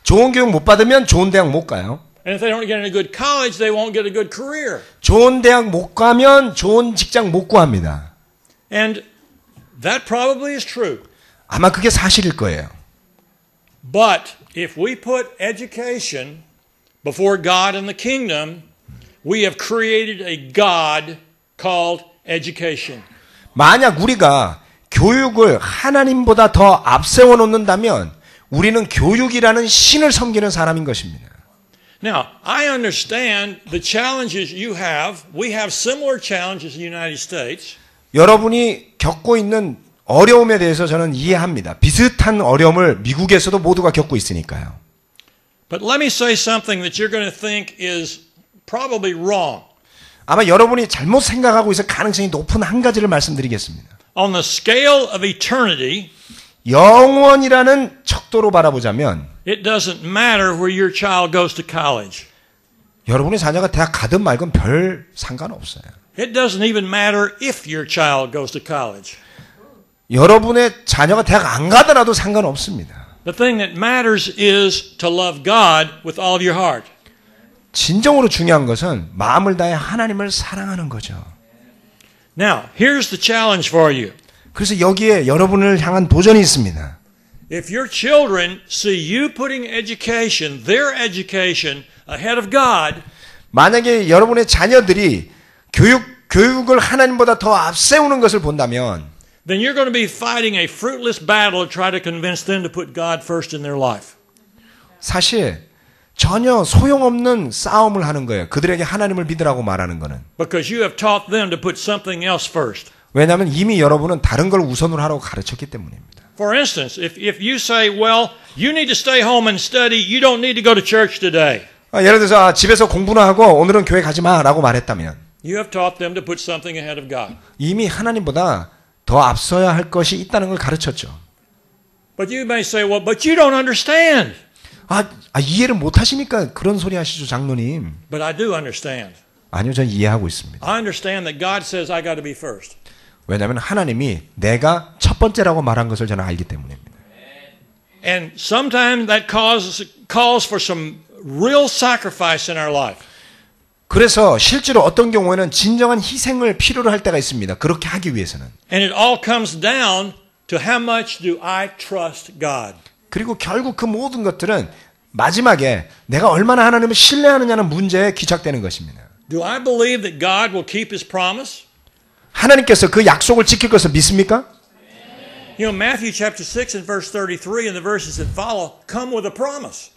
S2: 좋은 교육 못 받으면 좋은 대학 못 가요.
S1: And if they don't get into good college, they won't get a good career.
S2: 좋은 대학 못 가면 좋은 직장 못 구합니다.
S1: And that probably is true.
S2: 아마 그게 사실일 거예요.
S1: But if we put education before God and the kingdom, we have created a God called education.
S2: 만약 우리가 교육을 하나님보다 더 앞세워 놓는다면 우리는 교육이라는 신을 섬기는 사람인 것입니다.
S1: Now, I understand the challenges you have. We have similar challenges in the United States.
S2: 여러분이 겪고 있는 어려움에 대해서 저는 이해합니다. 비슷한 어려움을 미국에서도 모두가 겪고 있으니까요.
S1: But let me say something that you're going to think is probably wrong.
S2: 아마 여러분이 잘못 생각하고 있을 가능성이 높은 한 가지를 말씀드리겠습니다.
S1: On the scale of eternity,
S2: 영원이라는 척도로 바라보자면
S1: it doesn't matter where your child goes to college.
S2: 여러분의 자녀가 대학 가든 말건 별 상관없어요.
S1: It doesn't even matter if your child goes to college.
S2: 여러분의 자녀가 대학 안 가더라도 상관없습니다.
S1: The thing that matters is to love God with all of your heart.
S2: 진정으로 중요한 것은 마음을 다해 하나님을 사랑하는 거죠.
S1: Now, here's the challenge for you.
S2: 그래서 여기에 여러분을 향한 도전이 있습니다.
S1: If your children see you putting education, their education, ahead of God,
S2: 만약에 여러분의 자녀들이 교육을 하나님보다 더 앞세우는 것을 본다면
S1: then you're going to be fighting a fruitless battle to try to convince them to put God first in their life.
S2: 사실 전혀 소용없는 싸움을 하는 거예요. 그들에게 하나님을 믿으라고 말하는 거는.
S1: Because you have taught them to put something else first.
S2: 왜냐하면 이미 여러분은 다른 걸 우선으로 하라고 가르쳤기 때문입니다.
S1: For instance, if you say, well, you need to stay home and study, you don't need to go to church today.
S2: 예를 들어서 집에서 공부나 하고 오늘은 교회 가지 마라고 말했다면
S1: You have taught them to put something ahead of God.
S2: 이미 하나님보다 더 앞서야 할 것이 있다는 걸 가르쳤죠.
S1: But you may say, well, but you don't understand.
S2: 이해를 못 하시니까 그런 소리 하시죠, 장로님.
S1: But I do understand.
S2: 아니요, 전 이해하고 있습니다.
S1: I understand that God says I got to be first.
S2: 왜냐하면 하나님이 내가 첫 번째라고 말한 것을 저는 알기 때문입니다.
S1: And sometimes that calls for some real sacrifice in our life.
S2: 그래서 실제로 어떤 경우에는 진정한 희생을 필요로 할 때가 있습니다. 그렇게 하기 위해서는.
S1: And it all comes down to how much do I trust God.
S2: 그리고 결국 그 모든 것들은 마지막에 내가 얼마나 하나님을 신뢰하느냐는 문제에 기착되는 것입니다.
S1: Do I believe that God will keep His promise?
S2: 하나님께서 그 약속을 지킬 것을 믿습니까?
S1: You know, Matthew chapter 6 and verse 33 and the verses that follow come with a promise.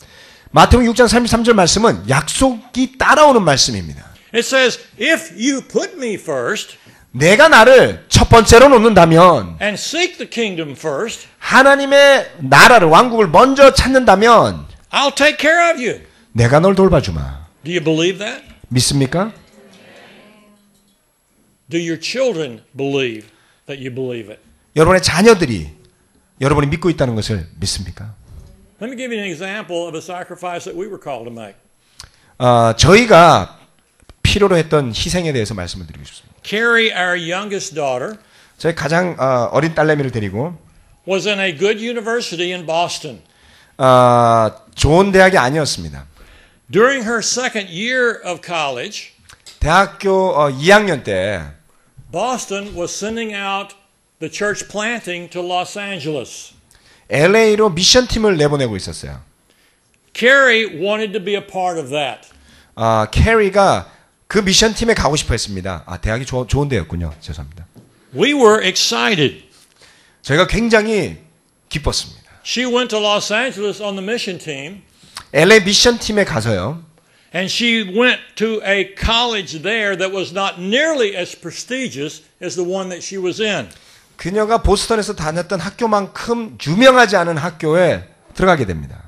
S2: 마태복음 6장 33절 말씀은 약속이 따라오는 말씀입니다.
S1: It says, if you put me first
S2: 내가 나를 첫 번째로 놓는다면
S1: and seek the kingdom first,
S2: 하나님의 나라를 왕국을 먼저 찾는다면
S1: I'll take care of you.
S2: 내가 널 돌봐주마.
S1: Do you believe that?
S2: 믿습니까?
S1: Do your children believe that you believe it?
S2: 여러분의 자녀들이 여러분이 믿고 있다는 것을 믿습니까?
S1: Let me give you an example of a sacrifice that we were called to make.
S2: 저희가 필요로 했던 희생에 대해서 말씀을 드리고 싶습니다.
S1: Carrie, our youngest daughter,
S2: 저희 가장 어린 딸내미를 데리고
S1: was in a good university in Boston.
S2: 좋은 대학이 아니었습니다.
S1: During her second year of college,
S2: 대학교 2학년 때
S1: Boston was sending out the church planting to Los Angeles.
S2: LA로 미션 팀을 내보내고 있었어요.
S1: Carrie wanted to be a part of that.
S2: 캐리가 그 미션 팀에 가고 싶어 했습니다. 대학이 좋은 데였군요. 죄송합니다.
S1: We were excited.
S2: 저희가 굉장히 기뻤습니다.
S1: She went to Los Angeles on the mission team.
S2: LA 미션 팀에 가서요.
S1: And she went to a college there that was not nearly as prestigious as the one that she was in.
S2: 그녀가 보스턴에서 다녔던 학교만큼 유명하지 않은 학교에 들어가게 됩니다.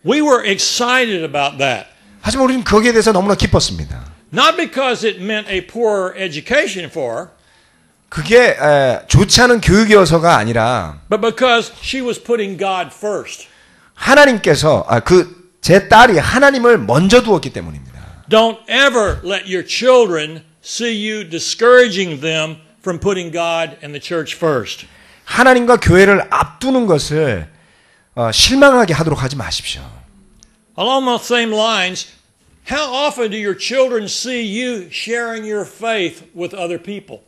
S1: We were excited about that.
S2: 하지만 우리는 거기에 대해서 너무나 기뻤습니다.
S1: Not because it meant a poorer education for her,
S2: 그게 좋지 않은 교육이어서가 아니라
S1: but because she was putting God first.
S2: 하나님께서 제 딸이 하나님을 먼저 두었기 때문입니다.
S1: Don't ever let your children see you discouraging them from putting God and the church first.
S2: 하나님과 교회를 앞두는 것을 실망하게 하도록 하지 마십시오.
S1: Along those same lines, how often do your children see you sharing your faith with other people?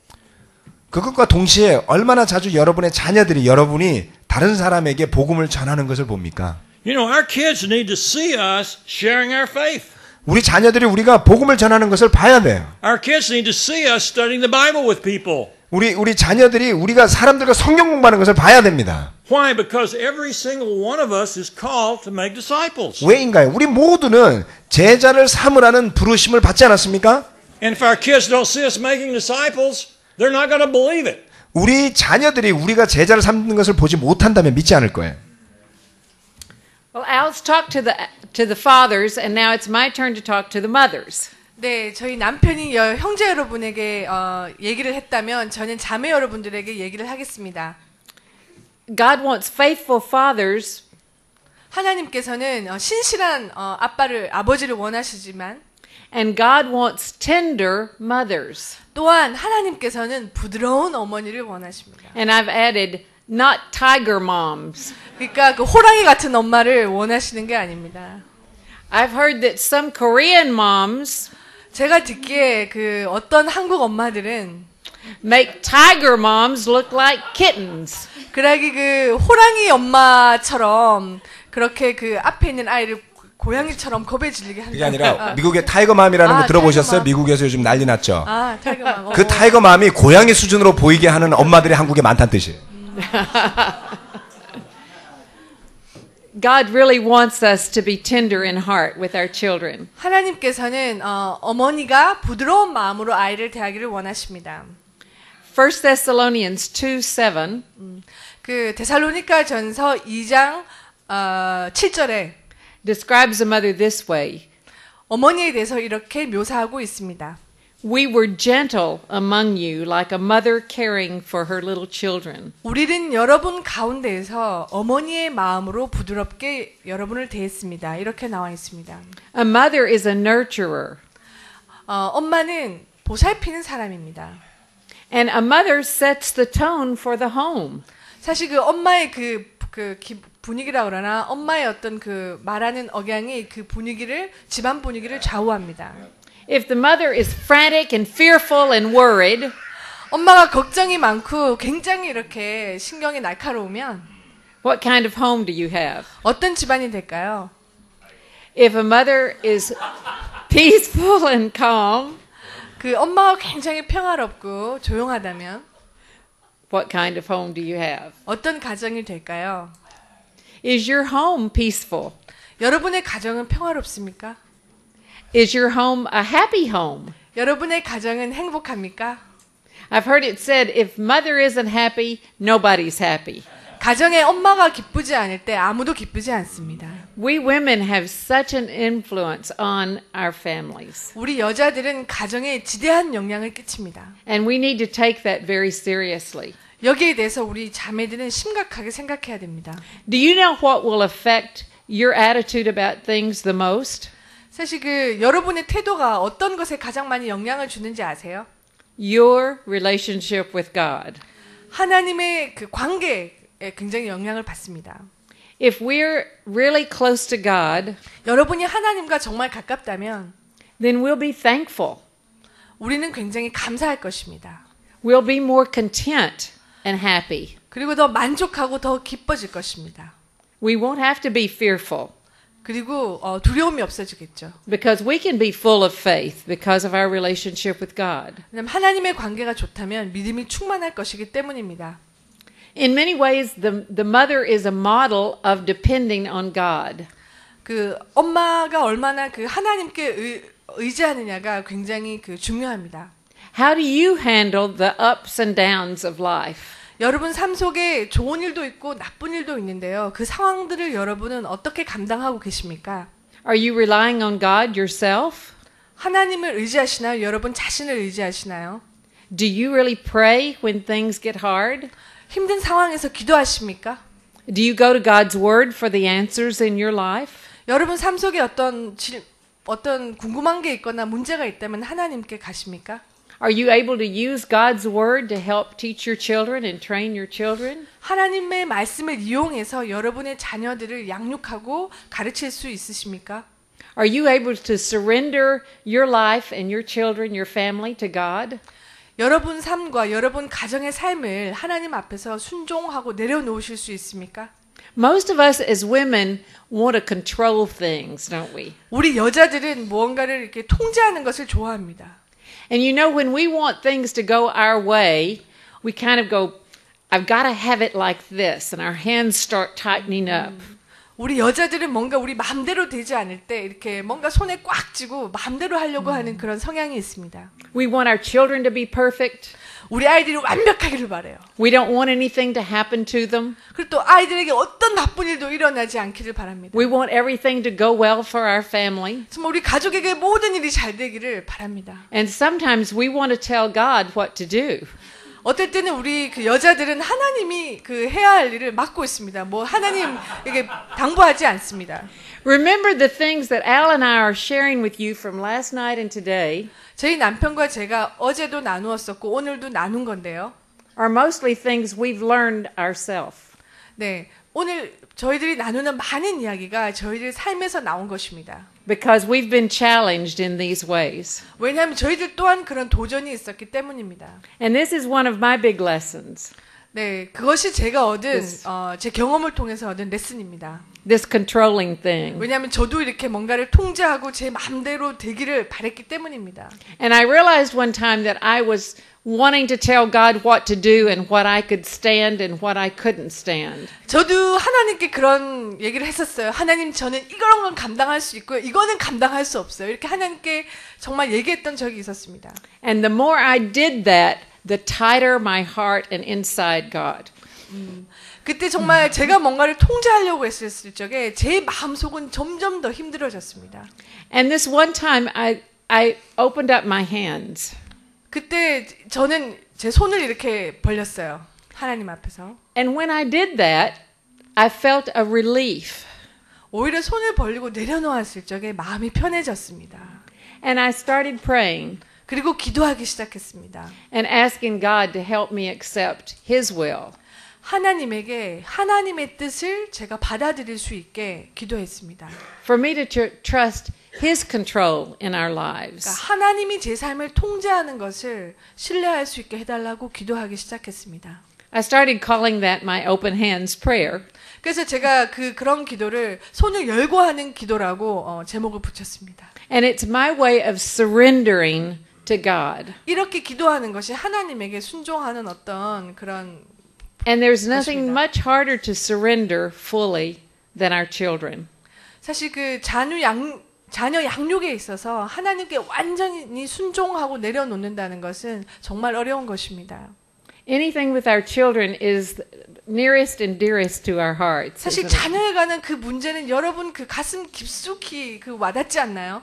S2: 그것과 동시에 얼마나 자주 여러분의 자녀들이 여러분이 다른 사람에게 복음을 전하는 것을 봅니까?
S1: You know, our kids need to see us sharing our faith.
S2: 우리 자녀들이 우리가 복음을 전하는 것을 봐야 돼요.
S1: Our kids need to see us studying the Bible with people.
S2: 우리 자녀들이 우리가 사람들과 성경 공부하는 것을 봐야 됩니다.
S1: Why? Because every single one of us is called to make disciples.
S2: 왜인가요? 우리 모두는 제자를 삼으라는 부르심을 받지 않았습니까?
S1: And if our kids don't see us making disciples, they're not going to believe it.
S2: 우리 자녀들이 우리가 제자를 삼는 것을 보지 못한다면 믿지 않을 거예요.
S3: Well, Al's talked to the fathers, and now it's my turn to talk to the mothers.
S4: 네, 저희 남편이 형제 여러분에게 얘기를 했다면 저는 자매 여러분들에게 얘기를 하겠습니다.
S3: God wants faithful fathers,
S4: 하나님께서는 신실한 아버지를 원하시지만
S3: and God wants tender mothers.
S4: 또한 하나님께서는 부드러운 어머니를 원하십니다.
S3: And I've added, not tiger moms.
S4: 그러니까 그 호랑이 같은 엄마를 원하시는 게 아닙니다.
S3: I've heard that some Korean moms
S4: 제가 듣기에 그 어떤 한국 엄마들은
S3: make tiger moms look like kittens.
S4: 그러기 그 호랑이 엄마처럼 그렇게 그 앞에 있는 아이를 고양이처럼 겁에 질리게 한다.
S2: 그게 아니라 미국의 타이거맘이라는 거 들어보셨어요?
S4: 타이거맘.
S2: 미국에서 요즘 난리 났죠.
S4: 타이거맘.
S2: 그 타이거맘이 고양이 수준으로 보이게 하는 엄마들이 한국에 많다는 뜻이에요.
S3: God really wants us to be tender in heart with our children.
S4: 하나님께서는 어머니가 부드러운 마음으로 아이를 대하기를 원하십니다.
S3: 1 Thessalonians 2:7
S4: 그 데살로니가전서 2장 7절에
S3: describes a mother this way.
S4: 어머니에 대해서 이렇게 묘사하고 있습니다.
S3: We were gentle among you, like a mother caring for her little children.
S4: 우리는 여러분 가운데에서 어머니의 마음으로 부드럽게 여러분을 대했습니다. 이렇게 나와 있습니다.
S3: A mother is a nurturer,
S4: 엄마는 보살피는 사람입니다.
S3: and a mother sets the tone for the home.
S4: 사실 그 엄마의 분위기라 그러나 엄마의 어떤 그 말하는 억양이 그 분위기를 집안 분위기를 좌우합니다.
S3: If the mother is frantic and fearful and worried,
S4: 엄마가 걱정이 많고 굉장히 이렇게 신경이 날카로우면
S3: what kind of home do you have?
S4: 어떤 집안이 될까요?
S3: If a mother is peaceful and calm,
S4: 그 엄마가 굉장히 평화롭고 조용하다면
S3: what kind of home do you have?
S4: 어떤 가정이 될까요?
S3: Is your home peaceful?
S4: 여러분의 가정은 평화롭습니까?
S3: Is your home a happy home?
S4: 여러분의 가정은 행복합니까?
S3: I've heard it said, if mother isn't happy, nobody's happy.
S4: 가정에 엄마가 기쁘지 않을 때 아무도 기쁘지 않습니다.
S3: We women have such an influence on our families.
S4: 우리 여자들은 가정에 지대한 영향을 끼칩니다.
S3: And we need to take that very seriously.
S4: 여기에 대해서 우리 자매들은 심각하게 생각해야 됩니다.
S3: Do you know what will affect your attitude about things the most?
S4: 사실 그 여러분의 태도가 어떤 것에 가장 많이 영향을 주는지 아세요?
S3: Your relationship with God.
S4: 하나님의 그 관계에 굉장히 영향을 받습니다.
S3: If we're really close to God,
S4: 여러분이 하나님과 정말 가깝다면
S3: then we'll be thankful.
S4: 우리는 굉장히 감사할 것입니다.
S3: We'll be more content and happy.
S4: 그리고 더 만족하고 더 기뻐질 것입니다.
S3: We won't have to be fearful
S4: 그리고 두려움이 없어지겠죠.
S3: because we can be full of faith because of our relationship with God.
S4: 왜냐하면 하나님의 관계가 좋다면 믿음이 충만할 것이기 때문입니다.
S3: In many ways, the mother is a model of depending on God.
S4: 그 엄마가 얼마나 그 하나님께 의지하느냐가 굉장히 그 중요합니다.
S3: How do you handle the ups and downs of life?
S4: 여러분 삶 속에 좋은 일도 있고 나쁜 일도 있는데요. 그 상황들을 여러분은 어떻게 감당하고 계십니까?
S3: Are you relying on God yourself?
S4: 하나님을 의지하시나요? 여러분 자신을 의지하시나요?
S3: Do you really pray when things get hard?
S4: 힘든 상황에서 기도하십니까?
S3: Do you go to God's Word for the answers in your life?
S4: 여러분 삶 속에 어떤 궁금한 게 있거나 문제가 있다면 하나님께 가십니까?
S3: Are you able to use God's Word to help teach your children and train your children?
S4: 하나님의 말씀을 이용해서 여러분의 자녀들을 양육하고 가르칠 수 있으십니까?
S3: Are you able to surrender your life and your children, your family to God?
S4: 여러분 삶과 여러분 가정의 삶을 하나님 앞에서 순종하고 내려놓으실 수 있습니까?
S3: Most of us as women want to control things, don't we?
S4: 우리 여자들은 무언가를 이렇게 통제하는 것을 좋아합니다.
S3: And you know, when we want things to go our way, we kind of go, I've got to have it like this, and our hands start tightening up.
S4: 우리 여자들은 뭔가 우리 마음대로 되지 않을 때 이렇게 뭔가 손에 꽉 쥐고 마음대로 하려고 하는 그런 성향이 있습니다.
S3: We want our children to be perfect.
S4: 우리 아이들이 완벽하기를 바라요.
S3: We don't want anything to happen to them.
S4: 그리고 또 아이들에게 어떤 나쁜 일도 일어나지 않기를 바랍니다.
S3: We want everything to go well for our family.
S4: 정말 우리 가족에게 모든 일이 잘 되기를 바랍니다.
S3: And sometimes we want to tell God what to do.
S4: 어떨 때는 우리 그 여자들은 하나님이 그 해야 할 일을 맡고 있습니다. 뭐 하나님에게 당부하지 않습니다.
S3: Remember the things that Al and I are sharing with you from last night and today
S4: 저희 남편과 제가 어제도 나누었었고 오늘도 나눈 건데요.
S3: are mostly things we've learned ourselves.
S4: 네, 오늘 저희들이 나누는 많은 이야기가 저희들 삶에서 나온 것입니다.
S3: Because we've been challenged in these ways.
S4: 왜냐하면 저희들 또한 그런 도전이 있었기 때문입니다.
S3: And this is one of my big lessons.
S4: 네, 그것이 제가 얻은 제 경험을 통해서 얻은 레슨입니다.
S3: This controlling thing.
S4: 왜냐하면 저도 이렇게 뭔가를 통제하고 제 마음대로 되기를 바랬기 때문입니다.
S3: And I realized one time that I was wanting to tell God what to do and what I could stand and what I couldn't stand.
S4: 저도 하나님께 그런 얘기를 했었어요. 하나님, 저는 이런 건 감당할 수 있고요. 이거는 감당할 수 없어요. 이렇게 하나님께 정말 얘기했던 적이 있었습니다.
S3: And the more I did that, the tighter my heart and inside got.
S4: 그때 정말 제가 뭔가를 통제하려고 했을 적에 제 마음속은 점점 더 힘들어졌습니다.
S3: And this one time I opened up my hands.
S4: 그때 저는 제 손을 이렇게 벌렸어요. 하나님 앞에서.
S3: And when I did that, I felt a relief.
S4: 오히려 손을 벌리고 내려놓았을 적에 마음이 편해졌습니다.
S3: And I started praying
S4: 그리고 기도하기 시작했습니다.
S3: and asking God to help me accept His will.
S4: 하나님에게 하나님의 뜻을 제가 받아들일 수 있게 기도했습니다.
S3: For me to trust His control in our lives.
S4: 그러니까 하나님이 제 삶을 통제하는 것을 신뢰할 수 있게 해달라고 기도하기 시작했습니다.
S3: I started calling that my open hands prayer.
S4: 그래서 제가 그런 기도를 손을 열고 하는 기도라고 제목을 붙였습니다.
S3: And it's my way of surrendering to God.
S4: 이렇게 기도하는 것이 하나님에게 순종하는 어떤 그런
S3: And there's nothing
S4: 그렇습니다.
S3: much harder to surrender fully than our children.
S4: 사실 그 자녀 양육에 있어서 하나님께 완전히 순종하고 내려놓는다는 것은 정말 어려운 것입니다.
S3: Anything with our children is nearest and dearest to our hearts.
S4: 사실
S3: isn't it?
S4: 자녀에 관한 그 문제는 여러분 그 가슴 깊숙이 와닿지 않나요?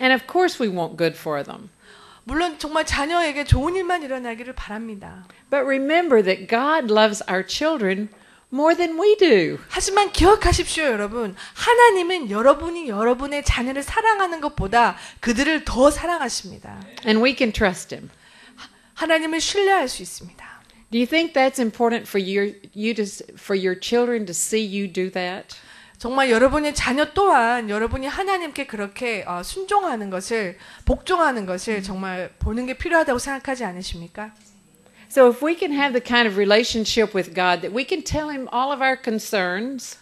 S3: And of course we want good for them.
S4: 물론 정말 자녀에게 좋은 일만 일어나기를 바랍니다.
S3: But remember that God loves our children more than we do.
S4: 하지만 기억하십시오, 여러분. 하나님은 여러분이 여러분의 자녀를 사랑하는 것보다 그들을 더 사랑하십니다.
S3: And we can trust Him.
S4: 하나님을 신뢰할 수 있습니다.
S3: Do you think that's important for for your children to see you do that?
S4: 정말 여러분의 자녀 또한 여러분이 하나님께 그렇게 순종하는 것을, 복종하는 것을 정말 보는 게 필요하다고 생각하지 않으십니까?
S3: So if we can have the kind of relationship with God that we can tell Him all of our concerns,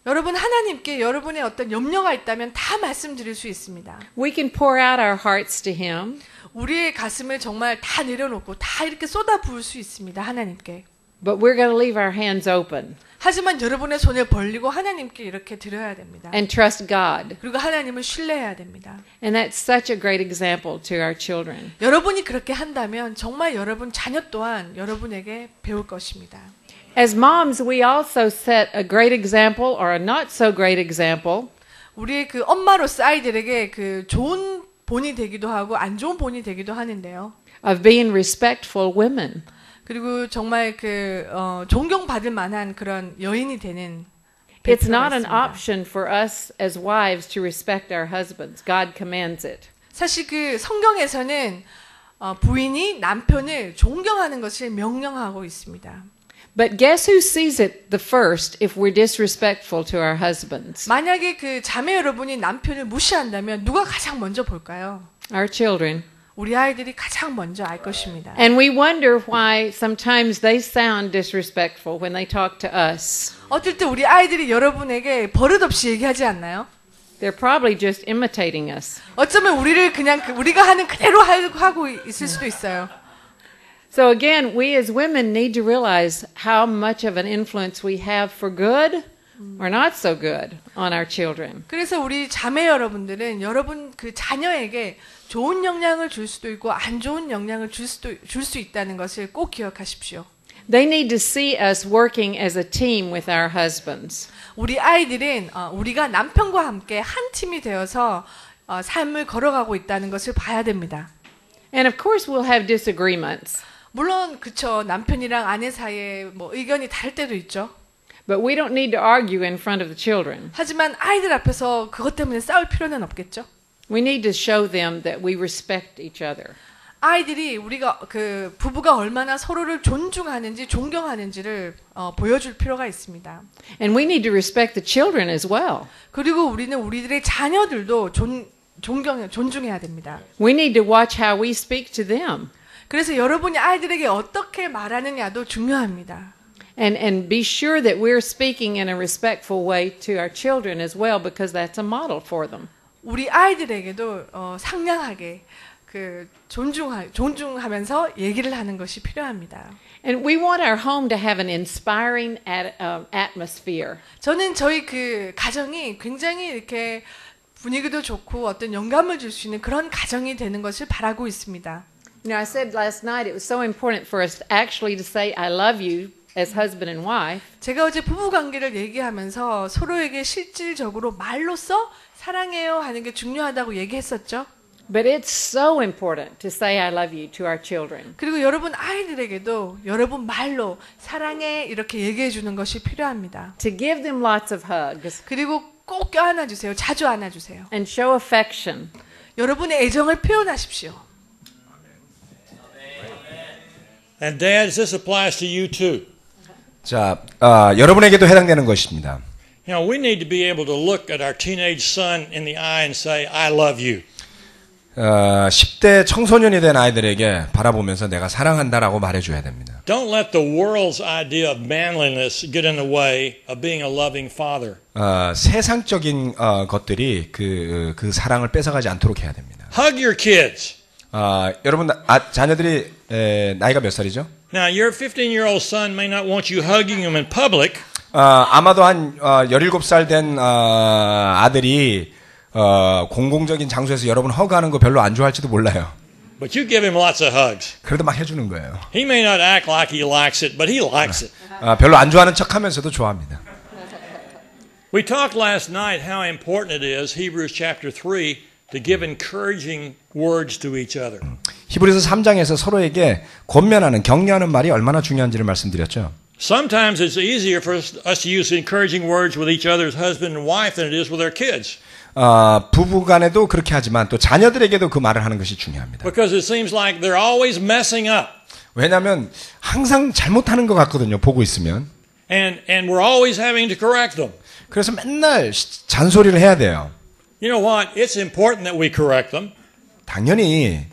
S4: 여러분 하나님께 여러분의 어떤 염려가 있다면 다 말씀드릴 수 있습니다.
S3: we can pour out our hearts to Him,
S4: 우리의 가슴을 정말 다 내려놓고 다 이렇게 쏟아 부을 수 있습니다. 하나님께.
S3: but we're going to leave our hands open
S4: 하지만 여러분의 손을 벌리고 하나님께 이렇게 드려야 됩니다.
S3: and trust God.
S4: 그리고 하나님을 신뢰해야 됩니다.
S3: And that's such a great example to our children.
S4: 여러분이 그렇게 한다면 정말 여러분 자녀 또한 여러분에게 배울 것입니다.
S3: As moms, we also set a great example or a not so great example
S4: 우리의 그 엄마로서 아이들에게 그 좋은 본이 되기도 하고 안 좋은 본이 되기도 하는데요.
S3: of being respectful women.
S4: 그리고 정말 존경받을 만한 그런 여인이 되는
S3: It's
S4: 배표가
S3: not an
S4: 있습니다.
S3: option for us as wives to respect our husbands. God commands it.
S4: 사실 그 성경에서는 부인이 남편을 존경하는 것을 명령하고 있습니다.
S3: But guess who sees it the first if we're disrespectful to our husbands?
S4: 만약에 그 자매 여러분이 남편을 무시한다면 누가 가장 먼저 볼까요?
S3: Our children.
S4: 우리 아이들이 가장 먼저 알 것입니다.
S3: And we wonder why sometimes they sound disrespectful when they talk to us.
S4: 어떨 때 우리 아이들이 여러분에게 버릇없이 얘기하지 않나요?
S3: They're probably just imitating us.
S4: 어쩌면 우리를 그냥 우리가 하는 그대로 하고 있을 수도 있어요.
S3: So again, we as women need to realize how much of an influence we have for good or not so good on our children.
S4: 그래서 우리 자매 여러분들은 여러분 그 자녀에게 좋은 영향을 줄 수도 있고 안 좋은 영향을 줄 수 있다는 것을 꼭 기억하십시오.
S3: They need to see us working as a team with our husbands.
S4: 우리 아이들은 우리가 남편과 함께 한 팀이 되어서 삶을 걸어가고 있다는 것을 봐야 됩니다.
S3: And of course we'll have disagreements.
S4: 물론 그쵸, 남편이랑 아내 사이에 뭐 의견이 다를 때도 있죠.
S3: But we don't need to argue in front of the children.
S4: 하지만 아이들 앞에서 그것 때문에 싸울 필요는 없겠죠.
S3: We need to show them that we respect each other.
S4: 아이들이 우리가 그 부부가 얼마나 서로를 존중하는지 존경하는지를 보여줄 필요가 있습니다.
S3: And we need to respect the children as well.
S4: 그리고 우리는 우리들의 자녀들도 존중해야 됩니다.
S3: We need to watch how we speak to them.
S4: 그래서 여러분이 아이들에게 어떻게 말하느냐도 중요합니다.
S3: And be sure that we're speaking in a respectful way to our children as well, because that's a model for them.
S4: 우리 아이들에게도 상냥하게 존중하면서 얘기를 하는 것이 필요합니다.
S3: And we want our home to have an inspiring atmosphere.
S4: 저는 저희 그 가정이 굉장히 이렇게 분위기도 좋고 어떤 영감을 줄 수 있는 그런 가정이 되는 것을 바라고 있습니다.
S3: You know, I said last night it was so important for us actually to say I love you as husband and wife.
S4: 제가 어제 부부 관계를 얘기하면서 서로에게 실질적으로 말로써 사랑해요 하는 게 중요하다고 얘기했었죠.
S3: But it's so important to say I love you to our children.
S4: 그리고 여러분 아이들에게도 여러분 말로 사랑해 이렇게 얘기해 주는 것이 필요합니다.
S3: To give them lots of hugs
S4: 그리고 꼭 껴안아 주세요. 자주 안아 주세요.
S3: and show affection.
S4: 여러분의 애정을 표현하십시오.
S1: And dads, this applies to you too.
S2: 자, 여러분에게도 해당되는 것입니다.
S1: You know, we need to be able to look at our teenage son in the eye and say, I love you.
S2: 10대 청소년이 된 아이들에게 바라보면서 내가 사랑한다라고 말해줘야 됩니다.
S1: Don't let the world's idea of manliness get in the way of being a loving father.
S2: 세상적인 것들이 그 사랑을 뺏어가지 않도록 해야 됩니다.
S1: Hug your kids.
S2: 여러분 자녀들이 나이가 몇 살이죠?
S1: Now, your 15-year-old son may not want you hugging him in public.
S2: 아마도 한 17살 된 아들이 공공적인 장소에서 여러분 허그하는 거 별로 안 좋아할지도 몰라요.
S1: But you give him lots of hugs.
S2: 그래도 막 해주는 거예요.
S1: He may not act like he likes it, but he likes it.
S2: 별로 안 좋아하는 척하면서도 좋아합니다.
S1: We talked last night how important it is, Hebrews chapter 3, to give encouraging words to each other.
S2: 히브리서 3장에서 서로에게 권면하는 격려하는 말이 얼마나 중요한지를 말씀드렸죠.
S1: Sometimes it's easier for us to use encouraging words with each other's husband and wife than it is with our kids.
S2: 부부 간에도 그렇게 하지만 또 자녀들에게도 그 말을 하는 것이 중요합니다.
S1: Because it seems like they're always messing up.
S2: 왜냐하면 항상 잘못하는 것 같거든요. 보고 있으면.
S1: And we're always having to correct them.
S2: 그래서 맨날 잔소리를 해야 돼요.
S1: You know what? It's important that we correct them.
S2: 당연히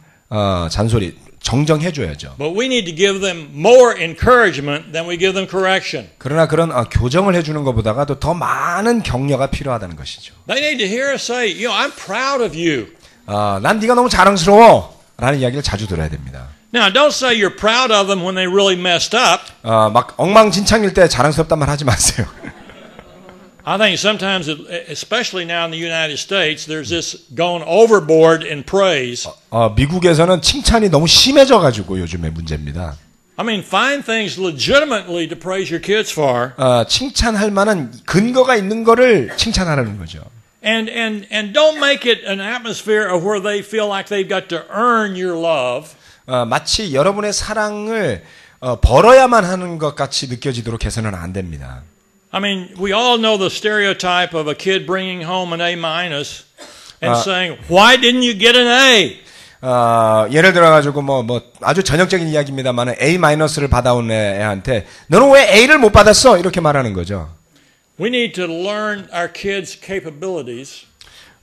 S2: 잔소리 정정해줘야죠.
S1: But we need to give them more encouragement than we give them correction.
S2: 그러나 그런 교정을 해주는 것보다도 더 많은 격려가 필요하다는 것이죠.
S1: They need to hear us say, you know, I'm proud of you.
S2: 난 네가 너무 자랑스러워 라는 이야기를 자주 들어야 됩니다.
S1: Now, don't say you're proud of them when they really messed up.
S2: 막 엉망진창일 때 자랑스럽단 말 하지 마세요.
S1: I think sometimes, especially now in the United States, there's this going overboard in praise.
S2: 미국에서는 칭찬이 너무 심해져가지고 요즘에 문제입니다.
S1: I mean, find things legitimately to praise your kids for.
S2: 칭찬할 만한 근거가 있는 거를 칭찬하라는 거죠.
S1: And don't make it an atmosphere of where they feel like they've got to earn your love.
S2: 마치 여러분의 사랑을 벌어야만 하는 것 같이 느껴지도록 해서는 안 됩니다.
S1: I mean, we all know the stereotype of a kid bringing home an A- and saying, "Why didn't you get an A?"
S2: 예를 들어가지고 뭐 아주 전형적인 이야기입니다만 A-를 받아온 애한테 너는 왜 A를 못 받았어? 이렇게 말하는 거죠.
S1: We need to learn our kids' capabilities.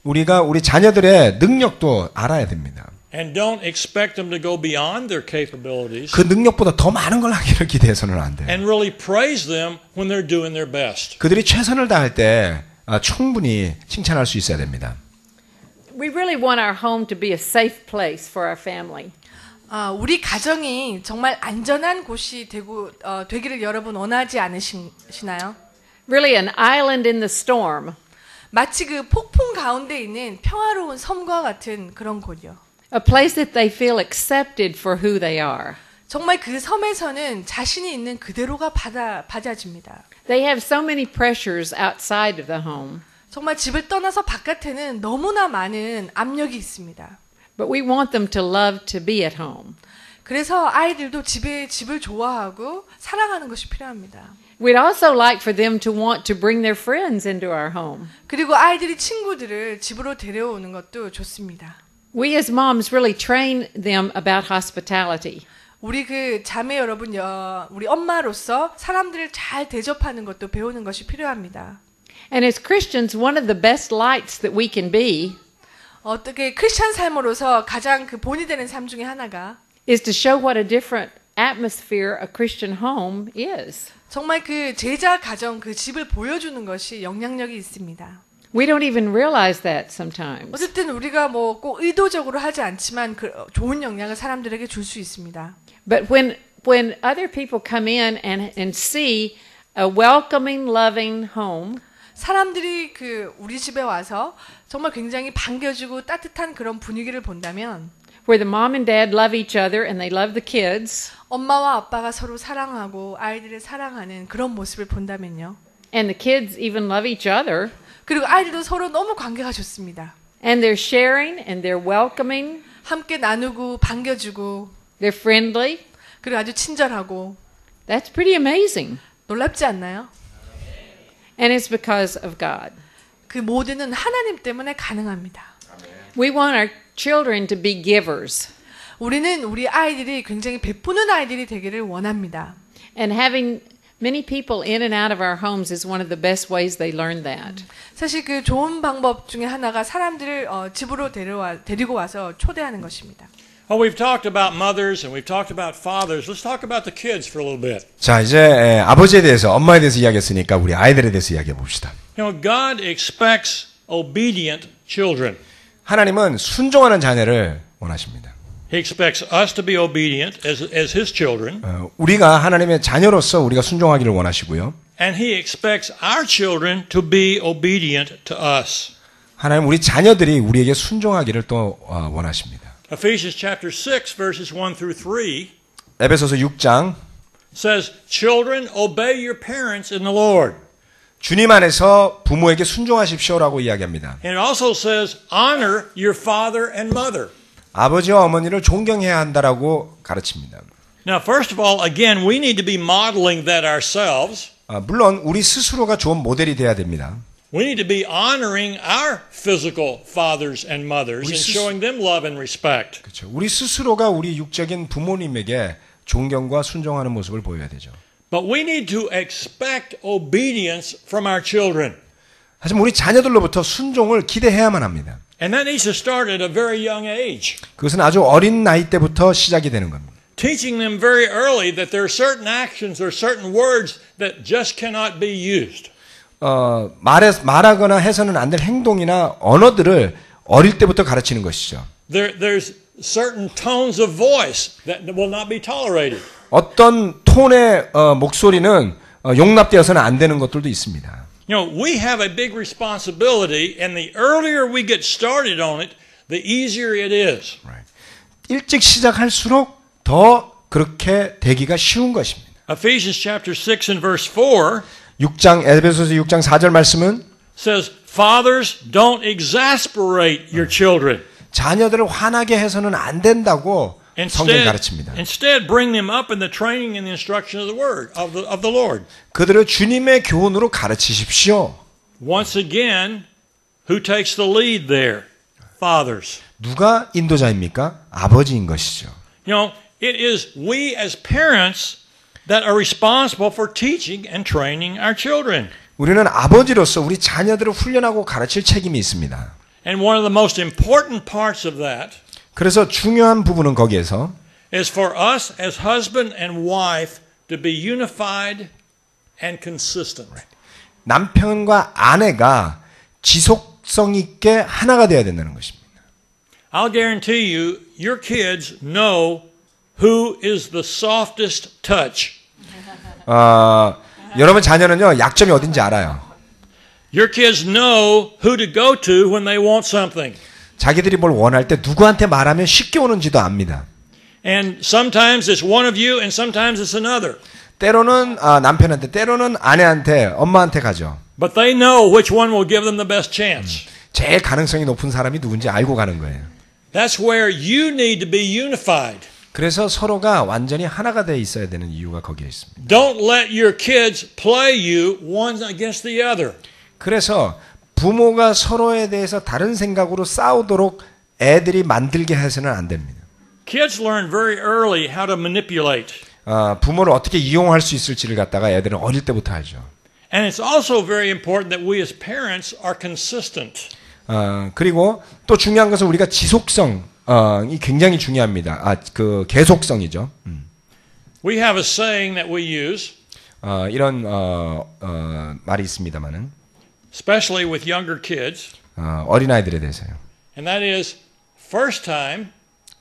S2: 우리가 우리 자녀들의 능력도 알아야 됩니다.
S1: And don't expect them to go beyond their capabilities.
S2: 그 능력보다 더 많은 걸 하기를 기대해서는 안 돼요.
S1: And really praise them when they're doing their best.
S2: 그들이 최선을 다할 때 충분히 칭찬할 수 있어야 됩니다.
S3: We really want our home to be a safe place for our family.
S4: 우리 가정이 정말 안전한 곳이 되기를 여러분 원하지 않으시나요?
S3: Really an island in the storm.
S4: 마치 그 폭풍 가운데 있는 평화로운 섬과 같은 그런 곳이요.
S3: A place that they feel accepted for who they are.
S4: 정말 그 섬에서는 자신이 있는 그대로가 받아집니다.
S3: They have so many pressures outside of the home.
S4: 정말 집을 떠나서 바깥에는 너무나 많은 압력이 있습니다.
S3: But we want them to love to be at home.
S4: 그래서 아이들도 집을 좋아하고 사랑하는 것이 필요합니다.
S3: We'd also like for them to want to bring their friends into our home.
S4: 그리고 아이들이 친구들을 집으로 데려오는 것도 좋습니다.
S3: We as moms really train them about hospitality.
S4: 우리 그 자매 여러분, 우리 엄마로서 사람들을 잘 대접하는 것도 배우는 것이 필요합니다.
S3: And as Christians, one of the best lights that we can be
S4: 어떻게 크리스찬 삶으로서 가장 그 본이 되는 삶 중에 하나가
S3: is to show what a different atmosphere a Christian home is.
S4: 정말 그 제자 가정 그 집을 보여주는 것이 영향력이 있습니다.
S3: We don't even realize that sometimes.
S4: 어쨌든 우리가 뭐 꼭 의도적으로 하지 않지만 그 좋은 영향을 사람들에게 줄 수 있습니다.
S3: But when other people come in and see a welcoming, loving home,
S4: 사람들이 그 우리 집에 와서 정말 굉장히 반겨주고 따뜻한 그런 분위기를 본다면
S3: where the mom and dad love each other and they love the kids,
S4: 엄마와 아빠가 서로 사랑하고 아이들을 사랑하는 그런 모습을 본다면요.
S3: and the kids even love each other,
S4: 그리고 아이들도 서로 너무 관계가 좋습니다.
S3: And they're sharing and they're welcoming.
S4: 함께 나누고 반겨주고
S3: They're friendly.
S4: 그리고 아주 친절하고
S3: That's pretty amazing.
S4: 놀랍지 않나요?
S3: And it's because of God.
S4: 그 모두는 하나님 때문에 가능합니다.
S3: We want our children to be givers.
S4: 우리는 우리 아이들이 굉장히 베푸는 아이들이 되기를 원합니다.
S3: And having many people in and out of our homes is one of the best ways they learn that.
S4: 사실 그 좋은 방법 중에 하나가 사람들을 집으로 데리고 와서 초대하는 것입니다.
S1: Well, we've talked about mothers and we've talked about fathers. Let's talk about the kids for a little bit.
S2: 자, 이제 아버지에 대해서, 엄마에 대해서 이야기했으니까 우리 아이들에 대해서 이야기해 봅시다.
S1: You know, God expects obedient children.
S2: 하나님은 순종하는 자녀를 원하십니다.
S1: He expects us to be obedient as His children.
S2: 우리가 하나님의 자녀로서 우리가 순종하기를 원하시고요.
S1: And He expects our children to be obedient to us.
S2: 하나님 우리 자녀들이 우리에게 순종하기를 또 원하십니다.
S1: Ephesians chapter 6 verses 1 through 3
S2: 에베소서 6장
S1: says, Children, obey your parents in the Lord.
S2: 주님 안에서 부모에게 순종하십시오라고 이야기합니다.
S1: And it also says, honor your father and mother.
S2: 아버지와 어머니를 존경해야 한다라고 가르칩니다.
S1: Now, first of all, again, we need to be modeling that ourselves.
S2: 물론 우리 스스로가 좋은 모델이 돼야 됩니다.
S1: We need to be honoring our physical fathers and mothers and showing them love and respect.
S2: 그렇죠. 우리 스스로가 우리 육적인 부모님에게 존경과 순종하는 모습을 보여야 되죠.
S1: But we need to expect obedience from our children.
S2: 하지만 우리 자녀들로부터 순종을 기대해야만 합니다.
S1: And that needs to start at a very young age.
S2: 그것은 아주 어린 나이 때부터 시작이 되는 겁니다.
S1: Teaching them very early that there are certain actions or certain words that just cannot be used.
S2: 말하거나 해서는 안 될 행동이나 언어들을 어릴 때부터 가르치는 것이죠.
S1: There's certain tones of voice that will not be tolerated.
S2: 어떤 톤의 목소리는 용납되어서는 안 되는 것들도 있습니다.
S1: You know, we have a big responsibility, and the earlier we get started on it, the easier it is.
S2: 일찍 시작할수록 더 그렇게 되기가 쉬운 것입니다.
S1: Ephesians chapter 6 and verse 4
S2: 에베소서 6장 4절 말씀은
S1: says, Fathers, don't exasperate your children.
S2: 자녀들을 화나게 해서는 안 된다고 성경이 가르칩니다.
S1: Instead, bring them up in the training and the instruction of the word of the Lord.
S2: 그들을 주님의 교훈으로 가르치십시오.
S1: Once again, who takes the lead there? Fathers.
S2: 누가 인도자입니까? 아버지인 것이죠.
S1: You know, it is we as parents that are responsible for teaching and training our children.
S2: 우리는 아버지로서 우리 자녀들을 훈련하고 가르칠 책임이 있습니다.
S1: And one of the most important parts of that
S2: 그래서 중요한 부분은 거기에서
S1: is for us as husband and wife to be unified and consistent.
S2: 남편과 아내가 지속성 있게 하나가 되어야 된다는 것입니다.
S1: I'll guarantee you, your kids know who is the softest touch.
S2: 여러분 자녀는요 약점이 어딘지 알아요.
S1: Your kids know who to go to when they want something.
S2: 자기들이 뭘 원할 때 누구한테 말하면 쉽게 오는지도 압니다.
S1: And sometimes it's one of you and sometimes it's another.
S2: 때로는 남편한테, 때로는 아내한테, 엄마한테 가죠.
S1: But they know which one will give them the best chance.
S2: 제일 가능성이 높은 사람이 누군지 알고 가는 거예요.
S1: That's where you need to be unified.
S2: 그래서 서로가 완전히 하나가 돼 있어야 되는 이유가 거기에 있습니다.
S1: Don't let your kids play you one against the other.
S2: 그래서 부모가 서로에 대해서 다른 생각으로 싸우도록 애들이 만들게 해서는 안 됩니다.
S1: Kids learn very early how to manipulate.
S2: 부모를 어떻게 이용할 수 있을지를 갖다가 애들은 어릴 때부터 알죠.
S1: And it's also very important that we as parents are consistent.
S2: 그리고 또 중요한 것은 우리가 지속성이 굉장히 중요합니다. 그 계속성이죠.
S1: We have a saying that we use,
S2: 이런 말이 있습니다만은,
S1: especially with younger kids,
S2: 어린아이들에 대해서요.
S1: and that is first time,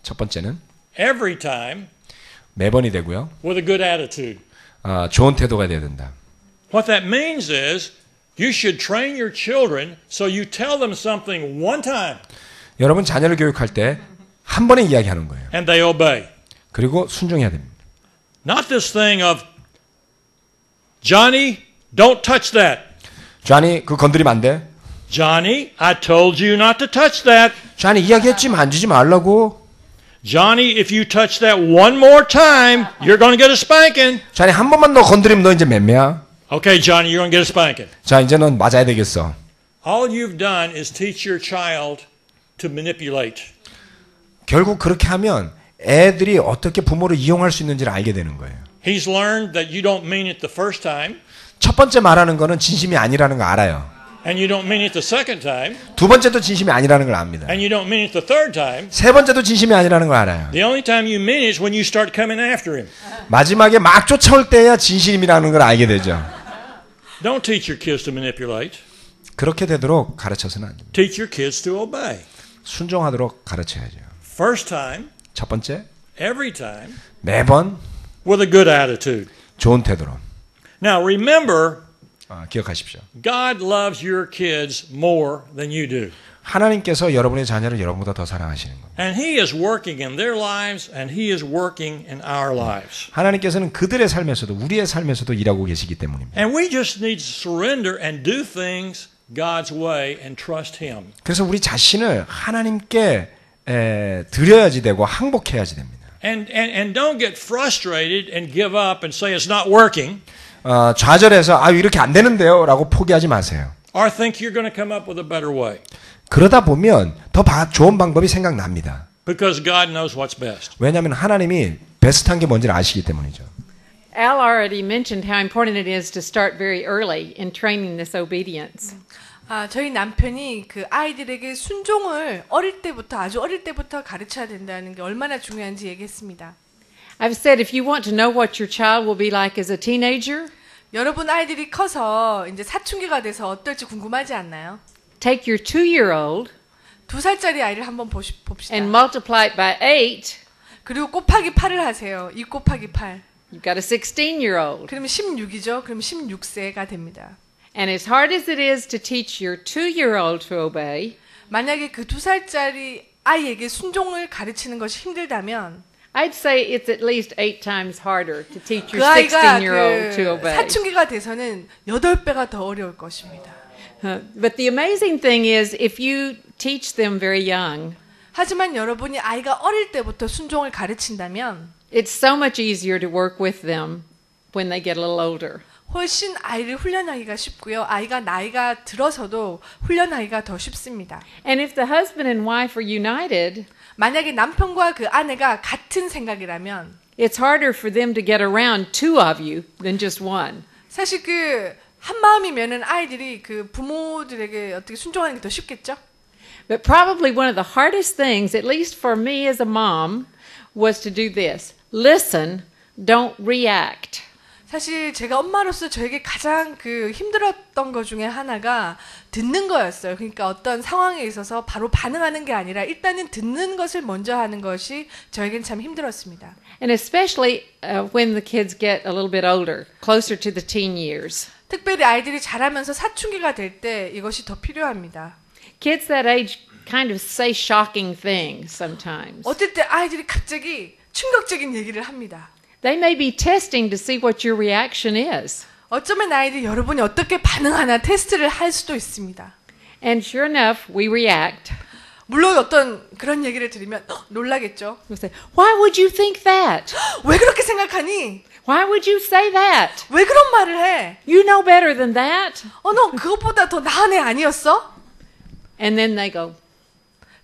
S2: 첫 번째는
S1: every time,
S2: 매번이 되고요.
S1: with a good attitude.
S2: 좋은 태도가 돼야 된다.
S1: What that means is you should train your children so you tell them something one time
S2: 여러분 자녀를 교육할 때 한 번에 이야기하는 거예요.
S1: and they obey.
S2: 그리고 순종해야 됩니다.
S1: Not this thing of Johnny, don't touch that.
S2: Johnny, 그거 건드리면 안 돼.
S1: Johnny, I told you not to touch that.
S2: 자니 이야기했지 만지지 말라고.
S1: Johnny, if you touch that one more time, you're going to get a spanking.
S2: 자니 한 번만 너 건드리면 너 이제 맴매야.
S1: Okay, Johnny, you're going to get a spanking.
S2: 자 이제 넌 맞아야 되겠어.
S1: All you've done is teach your child to manipulate.
S2: 결국 그렇게 하면 애들이 어떻게 부모를 이용할 수 있는지를 알게 되는 거예요.
S1: He's learned that you don't mean it the first time,
S2: 첫 번째 말하는 거는 진심이 아니라는 거 알아요.
S1: and you don't mean it the second time,
S2: 두 번째도 진심이 아니라는 걸 압니다.
S1: and you don't mean it the third time.
S2: 세 번째도 진심이 아니라는 걸 알아요.
S1: The only time you mean it is when you start coming after him.
S2: 마지막에 막 쫓아올 때야 진심이라는 걸 알게 되죠.
S1: Don't teach your kids to manipulate.
S2: 그렇게 되도록 가르쳐서는 안 됩니다.
S1: Teach your kids to obey.
S2: 순종하도록 가르쳐야죠.
S1: First time,
S2: 첫 번째,
S1: every time,
S2: 매번
S1: with a good attitude.
S2: 좋은 태도로.
S1: Now remember,
S2: 기억하십시오.
S1: God loves your kids more than you do.
S2: 하나님께서 여러분의 자녀를 여러분보다 더 사랑하시는 겁니다.
S1: And He is working in their lives, and He is working in our lives.
S2: 하나님께서는 그들의 삶에서도 우리의 삶에서도 일하고 계시기 때문입니다.
S1: And we just need to surrender and do things God's way and trust Him.
S2: 그래서 우리 자신을 하나님께 드려야지 되고 항복해야지 됩니다.
S1: And don't get frustrated and give up and say it's not working.
S2: 좌절해서 이렇게 안 되는데요 라고 포기하지 마세요.
S1: Or think you're going to come up with a better way.
S2: 그러다 보면 더 좋은 방법이 생각납니다.
S1: Because God knows what's best.
S2: 왜냐하면 하나님이 베스트한 게 뭔지를 아시기 때문이죠.
S3: Al already mentioned how important it is to start very early in training this obedience.
S4: 저희 남편이 그 아이들에게 순종을 아주 어릴 때부터 가르쳐야 된다는 게 얼마나 중요한지 얘기했습니다.
S3: I've said if you want to know what your child will be like as a teenager,
S4: 여러분 아이들이 커서 이제 사춘기가 돼서 어떨지 궁금하지 않나요?
S3: take your 2-year-old
S4: 2살짜리 아이를 한번 봅시다.
S3: and multiply it by 8,
S4: 그리고 곱하기 8을 하세요. 2 곱하기 8.
S3: you've got a 16-year-old.
S4: 그러면 16이죠. 그럼 16세가 됩니다.
S3: And as hard as it is to teach your 2-year-old to obey,
S4: 만약에 그 2살짜리 아이에게 순종을 가르치는 것이 힘들다면
S3: I'd say it's at least 8 times harder to teach
S4: 그
S3: your
S4: 아이가
S3: 16-year-old to obey.
S4: 사춘기가 돼서는 8배가 더 어려울 것입니다.
S3: But the amazing thing is if you teach them very young,
S4: 하지만 여러분이 아이가 어릴 때부터 순종을 가르친다면
S3: it's so much easier to work with them when they get a little older.
S4: 훨씬 아이를 훈련하기가 쉽고요. 아이가 나이가 들어서도 훈련하기가 더 쉽습니다.
S3: And if the husband and wife are united,
S4: 만약에 남편과 그 아내가 같은 생각이라면
S3: it's harder for them to get around 2 of you than just one.
S4: 사실 그 한 마음이면은 아이들이 그 부모들에게 어떻게 순종하는 게 더 쉽겠죠?
S3: But probably one of the hardest things, at least for me as a mom, was to do this. Listen, don't react.
S4: 사실 제가 엄마로서 저에게 가장 그 힘들었던 것 중에 하나가 듣는 거였어요. 그러니까 어떤 상황에 있어서 바로 반응하는 게 아니라 일단은 듣는 것을 먼저 하는 것이 저에겐 참 힘들었습니다.
S3: And especially when the kids get a little bit older, closer to the teen years.
S4: 특별히 아이들이 자라면서 사춘기가 될 때 이것이 더 필요합니다.
S3: Kids that age kind of say shocking things sometimes.
S4: 어떨 때 아이들이 갑자기 충격적인 얘기를 합니다.
S3: They may be testing to see what your reaction is.
S4: 어쩌면 아이들이 여러분이 어떻게 반응하나 테스트를 할 수도 있습니다.
S3: And sure enough, we react.
S4: 물론 어떤 그런 얘기를 들으면 놀라겠죠.
S3: We'll say, "Why would you think that?
S4: 왜 그렇게 생각하니?
S3: Why would you say that?
S4: 왜 그런 말을 해?
S3: You know better than that."
S4: 너 그것보다 더 나은 애 아니었어?
S3: And then they go,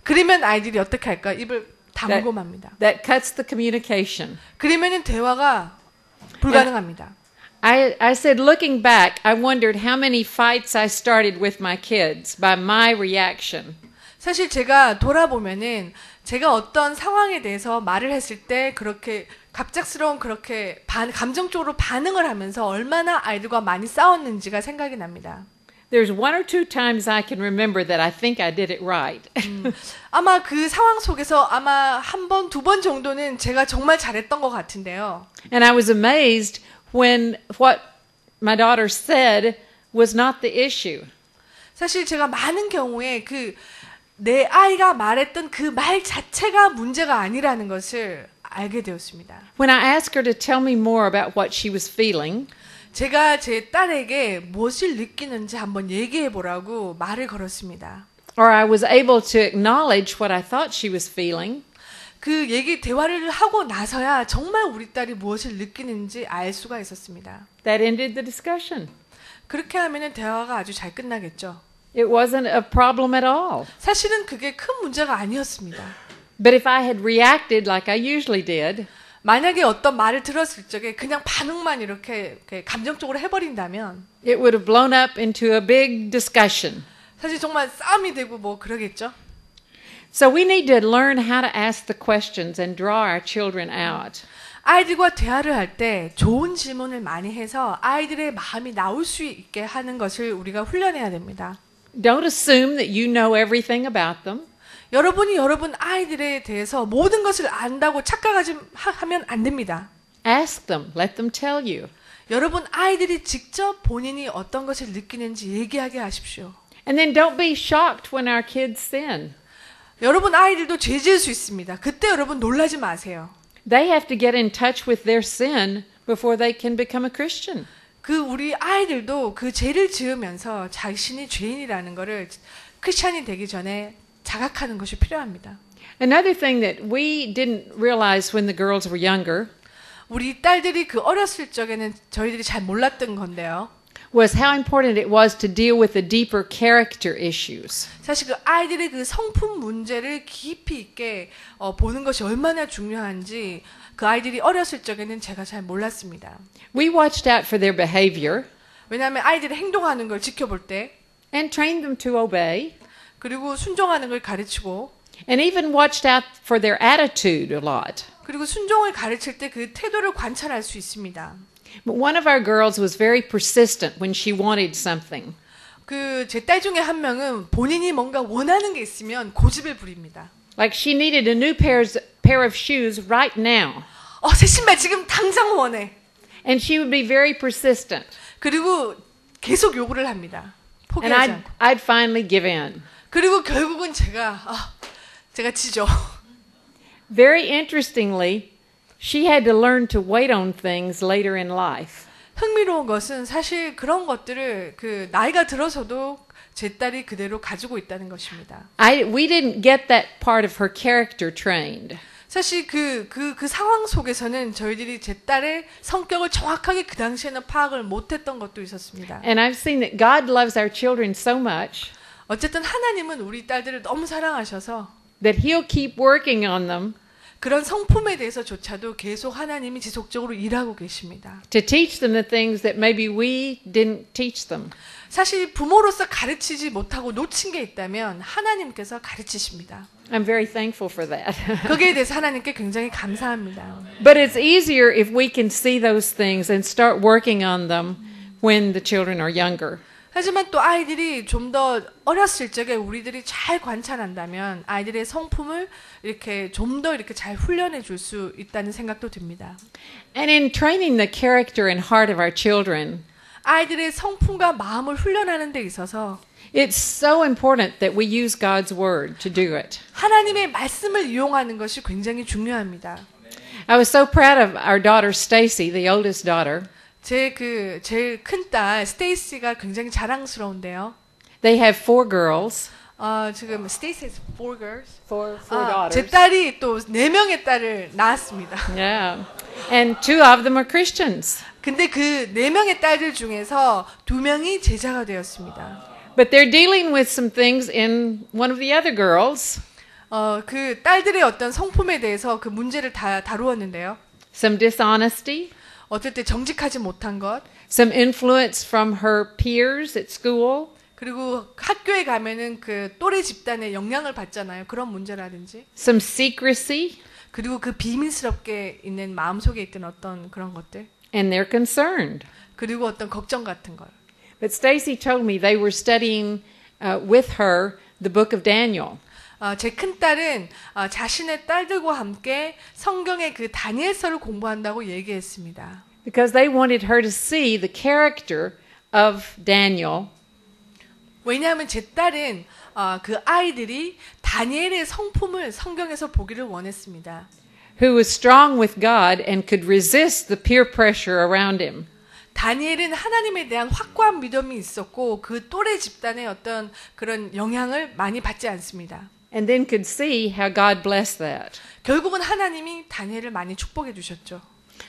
S4: 그러면 아이들이 어떻게 할까? 입을 다물고 맙니다.
S3: that cuts the communication.
S4: 그러면은 대화가 불가능합니다.
S3: I said, looking back, I wondered how many fights I started with my kids by my reaction.
S4: 사실 제가 돌아보면은 제가 어떤 상황에 대해서 말을 했을 때 그렇게 갑작스러운 그렇게 감정적으로 반응을 하면서 얼마나 아이들과 많이 싸웠는지가 생각이 납니다.
S3: There's 1 or 2 times I can remember that I think I did it right.
S4: 아마 그 상황 속에서 아마 1번, 2번 정도는 제가 정말 잘했던 것 같은데요.
S3: And I was amazed when what my daughter said was not the issue.
S4: 사실 제가 많은 경우에 내 아이가 말했던 그 말 자체가 문제가 아니라는 것을 알게 되었습니다.
S3: When I asked her to tell me more about what she was feeling,
S4: 제가 제 딸에게 무엇을 느끼는지 한번 얘기해 보라고 말을 걸었습니다.
S3: Or I was able to acknowledge what I thought she was feeling.
S4: 그 대화를 하고 나서야 정말 우리 딸이 무엇을 느끼는지 알 수가 있었습니다.
S3: That ended the discussion.
S4: 그렇게 하면은 대화가 아주 잘 끝나겠죠.
S3: It wasn't a problem at all.
S4: 사실은 그게 큰 문제가 아니었습니다.
S3: But if I had reacted like I usually did,
S4: 만약에 어떤 말을 들었을 적에 그냥 반응만 이렇게 감정적으로 해버린다면
S3: it would have blown up into a big discussion.
S4: 사실 정말 싸움이 되고 뭐 그러겠죠.
S3: So we need to learn how to ask the questions and draw our children out.
S4: 아이들과 대화를 할 때 좋은 질문을 많이 해서 아이들의 마음이 나올 수 있게 하는 것을 우리가 훈련해야 됩니다.
S3: Don't assume that you know everything about them.
S4: 여러분이 여러분 아이들에 대해서 모든 것을 안다고 착각하면 안 됩니다.
S3: Ask them. Let them tell you.
S4: 여러분 아이들이 직접 본인이 어떤 것을 느끼는지 얘기하게 하십시오.
S3: And then don't be shocked when our kids sin.
S4: 여러분 아이들도 죄 지을 수 있습니다. 그때 여러분 놀라지 마세요.
S3: They have to get in touch with their sin before they can become a Christian.
S4: 우리 아이들도 그 죄를 지으면서 자신이 죄인이라는 것을 크리스찬이 되기 전에 자각하는 것이 필요합니다.
S3: Another thing that we didn't realize when the girls were younger
S4: 우리 딸들이 그 어렸을 적에는 저희들이 잘 몰랐던 건데요.
S3: was how important it was to deal with the deeper character issues.
S4: 사실 그 아이들의 그 성품 문제를 깊이 있게 보는 것이 얼마나 중요한지 그 아이들이 어렸을 적에는 제가 잘 몰랐습니다.
S3: We watched out for their behavior
S4: 왜냐하면 아이들이 행동하는 걸 지켜볼 때
S3: and trained them to obey
S4: 그리고 순종하는 걸 가르치고
S3: and even watched out for their attitude a lot.
S4: 그리고 순종을 가르칠 때 그 태도를 관찰할 수 있습니다.
S3: But one of our girls was very persistent when she wanted something.
S4: 제 딸 중에 한 명은 본인이 뭔가 원하는 게 있으면 고집을 부립니다.
S3: Like she needed a new pair of shoes right now.
S4: 새 신발 지금 당장 원해.
S3: And she would be very persistent.
S4: 그리고 계속 요구를 합니다.
S3: And
S4: 포기하지 않고.
S3: I'd finally give in.
S4: 그리고 결국은 제가 지죠.
S3: Very interestingly, she had to learn to wait on things later in life.
S4: 흥미로운 것은 사실 그런 것들을 나이가 들어서도 제 딸이 그대로 가지고 있다는 것입니다.
S3: We didn't get that part of her character trained.
S4: 사실 그 상황 속에서는 저희들이 제 딸의 성격을 정확하게 그 당시에는 파악을 못했던 것도 있었습니다.
S3: And I've seen that God loves our children so much
S4: 어쨌든 하나님은 우리 딸들을 너무 사랑하셔서
S3: that He'll keep working on them
S4: 그런 성품에 대해서조차도 계속 하나님이 지속적으로 일하고 계십니다.
S3: to teach them the things that maybe we didn't teach them.
S4: 사실 부모로서 가르치지 못하고 놓친 게 있다면 하나님께서 가르치십니다.
S3: I'm very thankful for that.
S4: 거기에 대해서 하나님께 굉장히 감사합니다.
S3: But it's easier if we can see those things and start working on them when the children are younger.
S4: 하지만 또 아이들이 좀 더 어렸을 적에 우리들이 잘 관찰한다면 아이들의 성품을 이렇게 좀 더 이렇게 잘 훈련해 줄 수 있다는 생각도 듭니다.
S3: And in training the character and heart of our children,
S4: 아이들의 성품과 마음을 훈련하는 데 있어서
S3: it's so important that we use God's word to do it.
S4: 하나님의 말씀을 이용하는 것이 굉장히 중요합니다.
S3: I was so proud of our daughter Stacy, the oldest daughter.
S4: 제일 큰 딸 스테이시가 굉장히 자랑스러운데요.
S3: They have 4 girls.
S4: 지금 스테이시 has 4 girls.
S3: Four daughters.
S4: 제 딸이 또 4명의 딸을 낳았습니다.
S3: Yeah. And 2 of them are Christians.
S4: 근데 그 4명의 딸들 중에서 2명이 제자가 되었습니다.
S3: But they're dealing with some things in one of the other girls.
S4: 그 딸들의 어떤 성품에 대해서 그 문제를 다 다루었는데요.
S3: Some dishonesty.
S4: 어떨 때 정직하지 못한 것.
S3: Some influence from her peers at school.
S4: 그리고 학교에 가면은 그 또래 집단의 영향을 받잖아요. 그런 문제라든지.
S3: Some secrecy.
S4: 그리고 그 비밀스럽게 있는 마음속에 있던 어떤 그런 것들.
S3: And they're concerned.
S4: 그리고 어떤 걱정 같은 걸.
S3: But Stacy told me they were studying with her the book of Daniel.
S4: 제 큰 딸은 자신의 딸들과 함께 성경의 그 다니엘서를 공부한다고 얘기했습니다.
S3: Because they wanted her to see the character of Daniel.
S4: 왜냐하면 제 딸은 그 아이들이 다니엘의 성품을 성경에서 보기를 원했습니다.
S3: Who was strong with God and could resist the peer pressure around him.
S4: 다니엘은 하나님에 대한 확고한 믿음이 있었고 그 또래 집단의 어떤 그런 영향을 많이 받지 않습니다.
S3: And then could see how God blessed that.
S4: 결국은 하나님이 다니엘을 많이 축복해 주셨죠.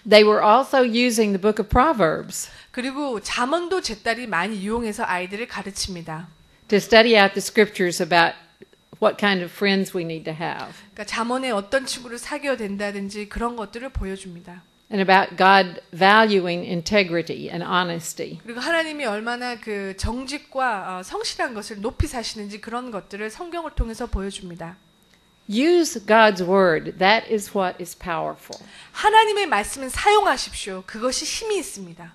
S3: They were also using the book of Proverbs
S4: 그리고 잠언도 제 딸이 많이 이용해서 아이들을 가르칩니다.
S3: to study out the scriptures about what kind of friends we need to have
S4: 그러니까 잠언에 어떤 친구를 사귀어야 된다든지 그런 것들을 보여줍니다.
S3: and about God valuing integrity and honesty.
S4: 그리고 하나님이 얼마나 그 정직과 성실한 것을 높이 사시는지 그런 것들을 성경을 통해서 보여줍니다.
S3: Use God's word. That is what is powerful.
S4: 하나님의 말씀은 사용하십시오. 그것이 힘이 있습니다.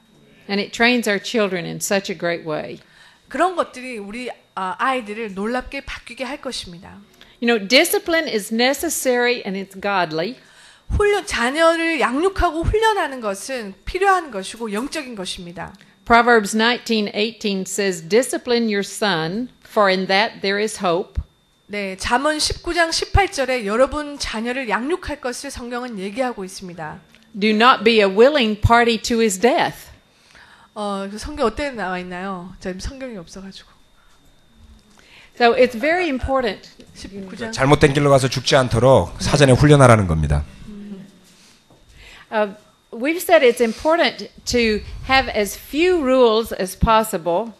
S3: And it trains our children in such a great way.
S4: 그런 것들이 우리 아이들을 놀랍게 바뀌게 할 것입니다.
S3: You know, discipline is necessary and it's godly.
S4: 자녀를 양육하고 훈련하는 것은 필요한 것이고 영적인 것입니다.
S3: Proverbs 19:18 says, "Discipline your son, for in that there is hope."
S4: 네, 잠언 19장 18절에 여러분 자녀를 양육할 것을 성경은 얘기하고 있습니다.
S3: Do not be a willing party to his death.
S4: 그 성경 어떻게 나와 있나요? 저 성경이 없어가지고.
S3: So it's very important.
S4: 19장.
S2: 잘못된 길로 가서 죽지 않도록 사전에 훈련하라는 겁니다.
S3: We've said it's important to have as few rules as possible,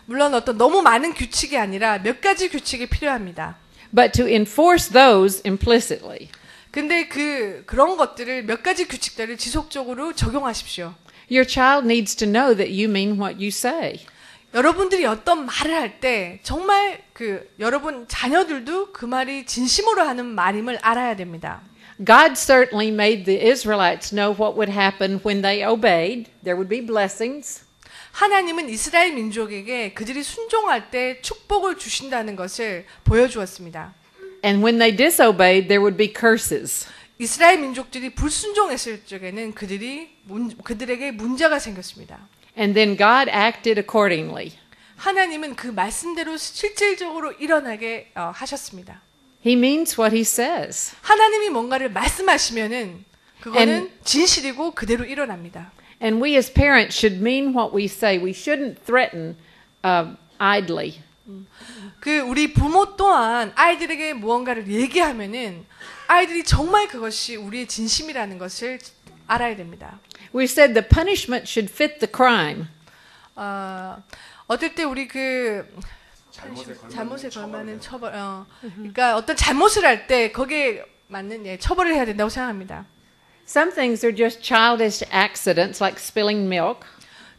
S4: 물론 어떤 너무 많은 규칙이 아니라 몇 가지 규칙이 필요합니다.
S3: but to enforce those implicitly.
S4: 근데 그런 것들을 몇 가지 규칙들을 지속적으로 적용하십시오.
S3: Your child needs to know that you mean what you say.
S4: 여러분들이 어떤 말을 할 때 정말 여러분 자녀들도 그 말이 진심으로 하는 말임을 알아야 됩니다.
S3: God certainly made the Israelites know what would happen when they obeyed. There would be blessings.
S4: 하나님은 이스라엘 민족에게 그들이 순종할 때 축복을 주신다는 것을 보여주었습니다.
S3: And when they disobeyed, there would be curses.
S4: 이스라엘 민족들이 불순종했을 적에는 그들에게 문제가 생겼습니다.
S3: And then God acted accordingly.
S4: 하나님은 그 말씀대로 실질적으로 일어나게 하셨습니다.
S3: He means what he says.
S4: 하나님이 뭔가를 말씀하시면은 그거는 진실이고 그대로 일어납니다.
S3: And we as parents should mean what we say. We shouldn't threaten idly.
S4: 우리 부모 또한 아이들에게 무언가를 얘기하면은 아이들이 정말 그것이 우리의 진심이라는 것을 알아야 됩니다.
S3: We said the punishment should fit the crime.
S4: 어떨 때 우리 잘못에 걸맞는 처벌, 그러니까 어떤 잘못을 할 때 거기에 맞는 처벌을 해야 된다고 생각합니다.
S3: Some things are just childish accidents like spilling milk.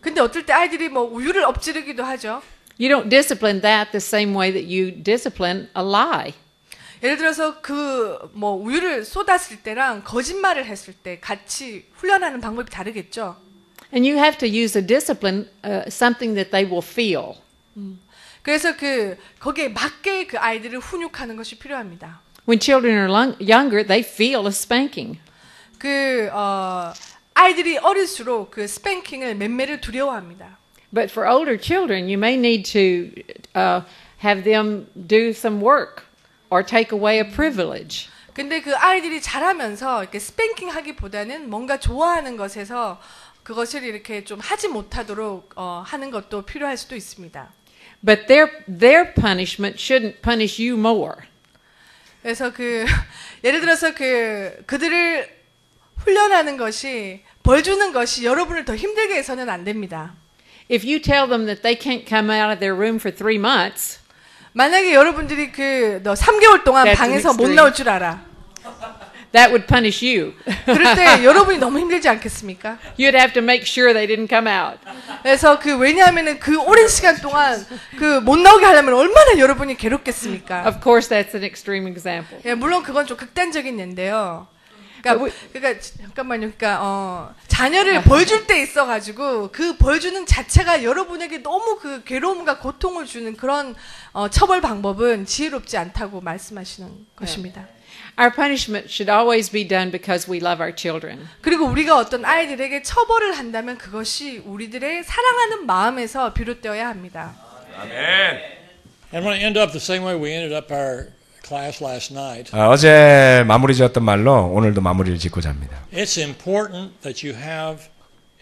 S4: 근데 어떨 때 아이들이 우유를 엎지르기도 하죠.
S3: You don't discipline that the same way that you discipline a lie.
S4: 예를 들어서 우유를 쏟았을 때랑 거짓말을 했을 때 같이 훈련하는 방법이 다르겠죠.
S3: And you have to use a discipline, something that they will feel.
S4: 그래서 거기에 맞게 그 아이들을 훈육하는 것이 필요합니다.
S3: When children are younger, they feel a spanking.
S4: 아이들이 어릴수록 그 스팽킹을 맴매를 두려워합니다.
S3: But for older children, you may need to have them do some work or take away a privilege.
S4: 근데 그 아이들이 자라면서 이렇게 스팽킹 하기보다는 뭔가 좋아하는 것에서 그것을 이렇게 좀 하지 못하도록 하는 것도 필요할 수도 있습니다.
S3: But their punishment shouldn't punish you more.
S4: 그래서 예를 들어서 그들을 훈련하는 것이 벌 주는 것이 여러분을 더 힘들게 해서는 안 됩니다.
S3: If you tell them that they can't come out of their room for 3 months,
S4: 만약에 여러분들이 너 3개월 동안
S3: That's
S4: 방에서
S3: an
S4: 못
S3: extreme.
S4: 나올 줄 알아.
S3: that would punish you.
S4: 그럴 때 여러분이 너무 힘들지 않겠습니까?
S3: You'd have to make sure they didn't come out.
S4: 그래서 왜냐하면은 오랜 시간 동안 못 나오게 하려면 얼마나 여러분이 괴롭겠습니까?
S3: Of course, that's an extreme example.
S4: 예, 물론 그건 좀 극단적인 예인데요. 그러니까 잠깐만요. 자녀를 벌 줄 때 있어가지고 그 벌 주는 자체가 여러분에게 너무 괴로움과 고통을 주는 그런 처벌 방법은 지혜롭지 않다고 말씀하시는 것입니다.
S3: Our punishment should always be done because we love our children.
S4: 그리고 우리가 어떤 아이들에게 처벌을 한다면 그것이 우리들의 사랑하는 마음에서 비롯되어야 합니다.
S2: 아멘.
S1: I'm going to end up the same way we ended up our class last night.
S2: 어제 마무리 지었던 말로 오늘도 마무리를 짓고자 합니다.
S1: It's important that you have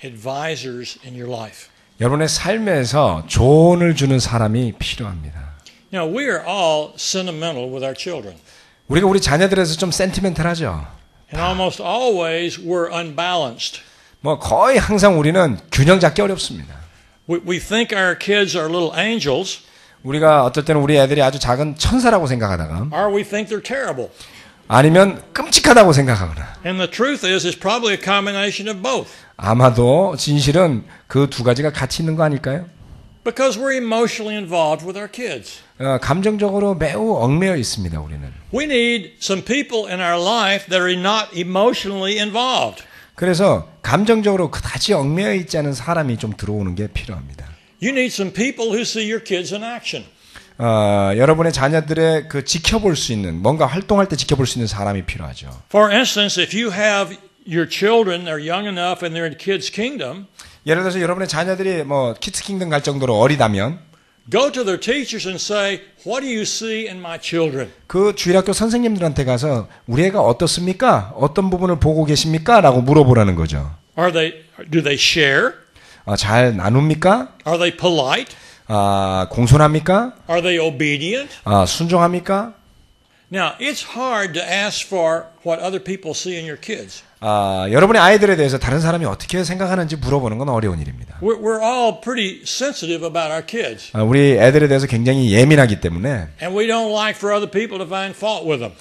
S1: advisors in your life.
S2: 여러분의 삶에서 조언을 주는 사람이 필요합니다.
S1: You know, we are all sentimental with our children.
S2: 우리가 우리 자녀들에서 좀 센티멘탈하죠.
S1: And almost always we're unbalanced.
S2: 뭐 거의 항상 우리는 균형 잡기 어렵습니다.
S1: We think our kids are little angels,
S2: 우리가 어떨 때는 우리 애들이 아주 작은 천사라고 생각하다가
S1: or we think they're terrible.
S2: 아니면 끔찍하다고 생각하거나
S1: And the truth is, it's probably a combination of both.
S2: 아마도 진실은 그 두 가지가 같이 있는 거 아닐까요?
S1: Because we're emotionally involved with our kids.
S2: 감정적으로 매우 얽매여 있습니다. 우리는.
S1: We need some people in our life that are not emotionally involved.
S2: 그래서 감정적으로 그다지 얽매여 있지 않은 사람이 좀 들어오는 게 필요합니다.
S1: You need some people who see your kids in action.
S2: 여러분의 자녀들의 그 지켜볼 수 있는 뭔가 활동할 때 지켜볼 수 있는 사람이 필요하죠.
S1: For instance, if you have your children, they're young enough and they're in kids' kingdom,
S2: 예를 들어서 여러분의 자녀들이 뭐 키ds 킹덤 갈 정도로 어리다면
S1: go to their teachers and say, "What do you see in my children?"
S2: 그 주일학교 선생님들한테 가서 우리 애가 어떻습니까? 어떤 부분을 보고 계십니까? 라고 물어보라는 거죠.
S1: Do they share?
S2: 잘 나눕니까?
S1: Are they polite?
S2: 공손합니까?
S1: Are they obedient?
S2: 순종합니까?
S1: Now, it's hard to ask for what other people see in your kids.
S2: 여러분의 아이들에 대해서 다른 사람이 어떻게 생각하는지 물어보는 건 어려운 일입니다.
S1: We're all pretty sensitive about our kids.
S2: 우리 애들에 대해서 굉장히 예민하기 때문에
S1: And we don't like for other people to find fault with them.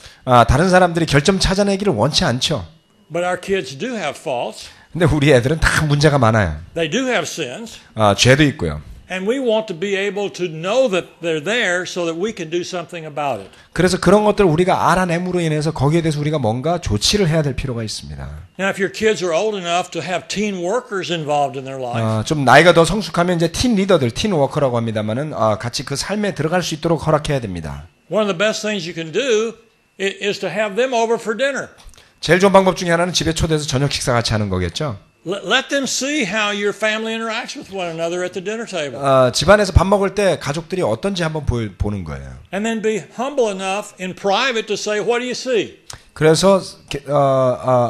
S2: 다른 사람들이 결점 찾아내기를 원치 않죠.
S1: But our kids do have faults.
S2: 근데 우리 애들은 다 문제가 많아요.
S1: They do have sins.
S2: 죄도 있고요.
S1: And we want to be able to know that they're there so that we can do something about it.
S2: 그래서 그런 것들을 우리가 알아냄으로 인해서 거기에 대해서 우리가 뭔가 조치를 해야 될 필요가 있습니다.
S1: Now, if your kids are old enough to have teen workers involved in their life,
S2: 좀 나이가 더 성숙하면 이제 팀 리더들, 팀 워커라고 합니다만은 같이 그 삶에 들어갈 수 있도록 허락해야 됩니다.
S1: one of the best things you can do is to have them over for dinner.
S2: 제일 좋은 방법 중에 하나는 집에 초대해서 저녁 식사 같이 하는 거겠죠.
S1: Let them see how your family interacts with one another at the dinner table.
S2: 집안에서 밥 먹을 때 가족들이 어떤지 한번 보는 거예요.
S1: And then be humble enough in private to say, what do you see?
S2: 그래서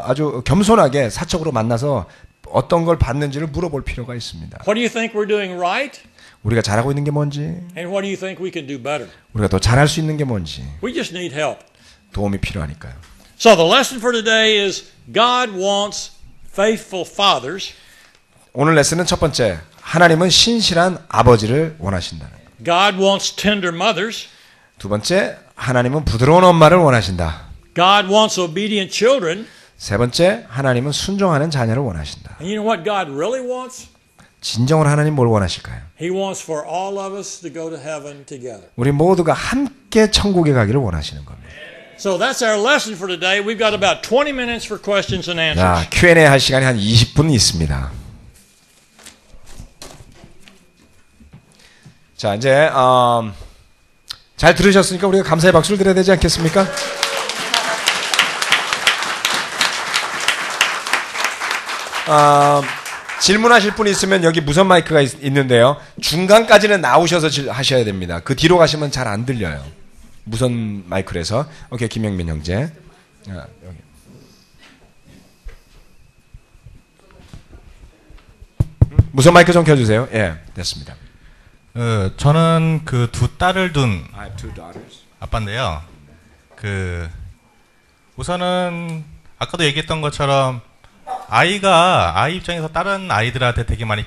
S2: 아주 겸손하게 사적으로 만나서 어떤 걸 봤는지를 물어볼 필요가 있습니다.
S1: What do you think we're doing right?
S2: 우리가 잘하고 있는 게 뭔지,
S1: And what do you think we can do better?
S2: 우리가 더 잘할 수 있는 게 뭔지
S1: We just need help.
S2: 도움이 필요하니까요.
S1: So the lesson for today is God wants faithful fathers.
S2: 오늘 레슨은 첫 번째, 하나님은 신실한 아버지를 원하신다.
S1: God wants tender mothers.
S2: 두 번째, 하나님은 부드러운 엄마를 원하신다.
S1: God wants obedient children.
S2: 세 번째, 하나님은 순종하는 자녀를 원하신다.
S1: And you know what God really wants?
S2: 진정으로 하나님 뭘 원하실까요?
S1: He wants for all of us to go to heaven together.
S2: 우리 모두가 함께 천국에 가기를 원하시는 겁니다.
S1: So that's our lesson for today. We've got about 20 minutes for questions and answers.
S2: 자, Q&A 할 시간이 한 20분 있습니다. 자, 이제 잘 들으셨으니까 우리가 감사의 박수를 드려야 되지 않겠습니까? 질문하실 분 있으면 여기 무선 마이크가 있는데요. 중간까지는 나오셔서 하셔야 됩니다. 그 뒤로 가시면 잘 안 들려요. 무선 마이크에서. 오케이, 김영민 형제. 여기. 무선 마이크 좀 켜주세요. 예, 됐습니다.
S5: 저는 그 두 딸을 둔
S2: I have two daughters.
S5: 아빠인데요. 우선은 아까도 얘기했던 것처럼 아이 입장에서 다른 아이들한테 되게 많이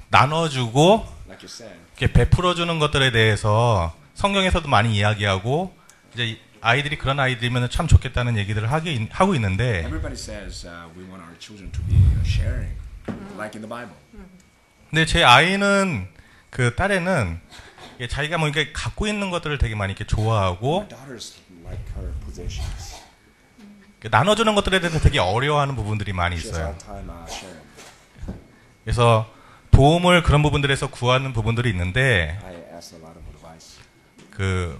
S5: 나눠주고
S2: Like you said.
S5: 이렇게 베풀어주는 것들에 대해서 성경에서도 많이 이야기하고 이제 아이들이 그런 아이들이면 참 좋겠다는 얘기들을 하고 있는데
S2: Everybody says we want our children to be sharing, like in the Bible.
S5: 근데 제 아이는 그 딸애는 자기가 뭐 이렇게 갖고 있는 것들을 되게 많이 이렇게 좋아하고
S2: Daughters like her possessions.
S5: 나눠주는 것들에 대해서 되게 어려워하는 부분들이 많이 있어요. 그래서 도움을 그런 부분들에서 구하는 부분들이 있는데 그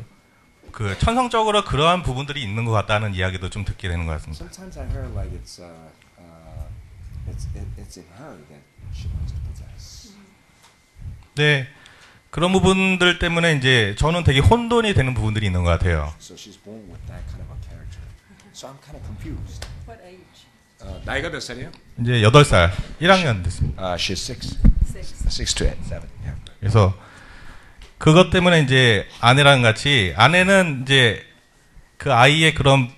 S5: 천성적으로 그러한 부분들이 있는 것 같다는 이야기도 좀 듣게 되는 것 같습니다.
S2: Sometimes I heard like it's in her that she wants to possess.
S5: 네, 그런 부분들 때문에 이제 저는 되게 혼돈이 되는 부분들이 있는 것 같아요.
S2: So she's born with that kind of a character. So I'm kind of confused.
S3: What age?
S2: 나이가 몇 살이에요?
S5: 이제 8살, 1학년 됐습니다.
S2: She's 6 to 7. Yeah.
S5: 그래서 그것 때문에 이제 아내랑 같이 아내는 이제 그 아이의 그런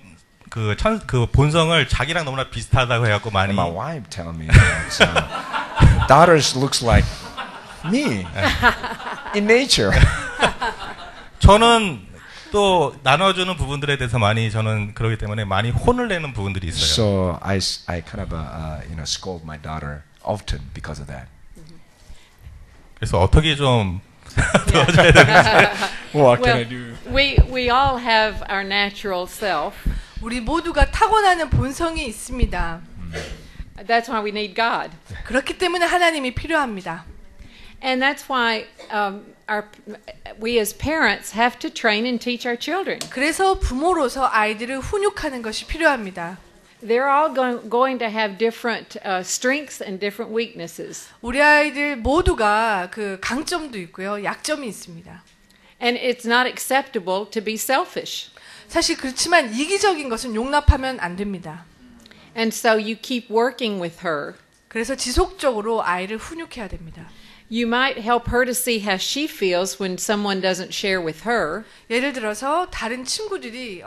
S5: 그 본성을 자기랑 너무나 비슷하다고 해갖고 많이.
S2: My wife tell me that daughters looks like me in nature.
S5: 저는 또 나눠주는 부분들에 대해서 많이 저는 그러기 때문에 많이 혼을 내는 부분들이 있어요.
S2: So I kind of scold my daughter often because of that.
S5: 그래서 어떻게 좀 도와줘야 되는지.
S2: What can
S3: Well,
S2: I do?
S3: we all have our natural self.
S4: 우리 모두가 타고나는 본성이 있습니다.
S3: That's why we need God.
S4: 그렇기 때문에 하나님이 필요합니다.
S3: And that's why we as parents have to train and teach our children.
S4: 그래서 부모로서 아이들을 훈육하는 것이 필요합니다.
S3: They're all going to have different strengths and different weaknesses.
S4: 우리 아이들 모두가 그 강점도 있고요, 약점이 있습니다.
S3: And it's not acceptable to be selfish.
S4: 사실 그렇지만 이기적인 것은 용납하면 안 됩니다.
S3: And so you keep working with her.
S4: 그래서 지속적으로 아이를 훈육해야 됩니다.
S3: You might help her to see how she feels when someone doesn't share with her.
S4: 예를 들어서 다른 친구들이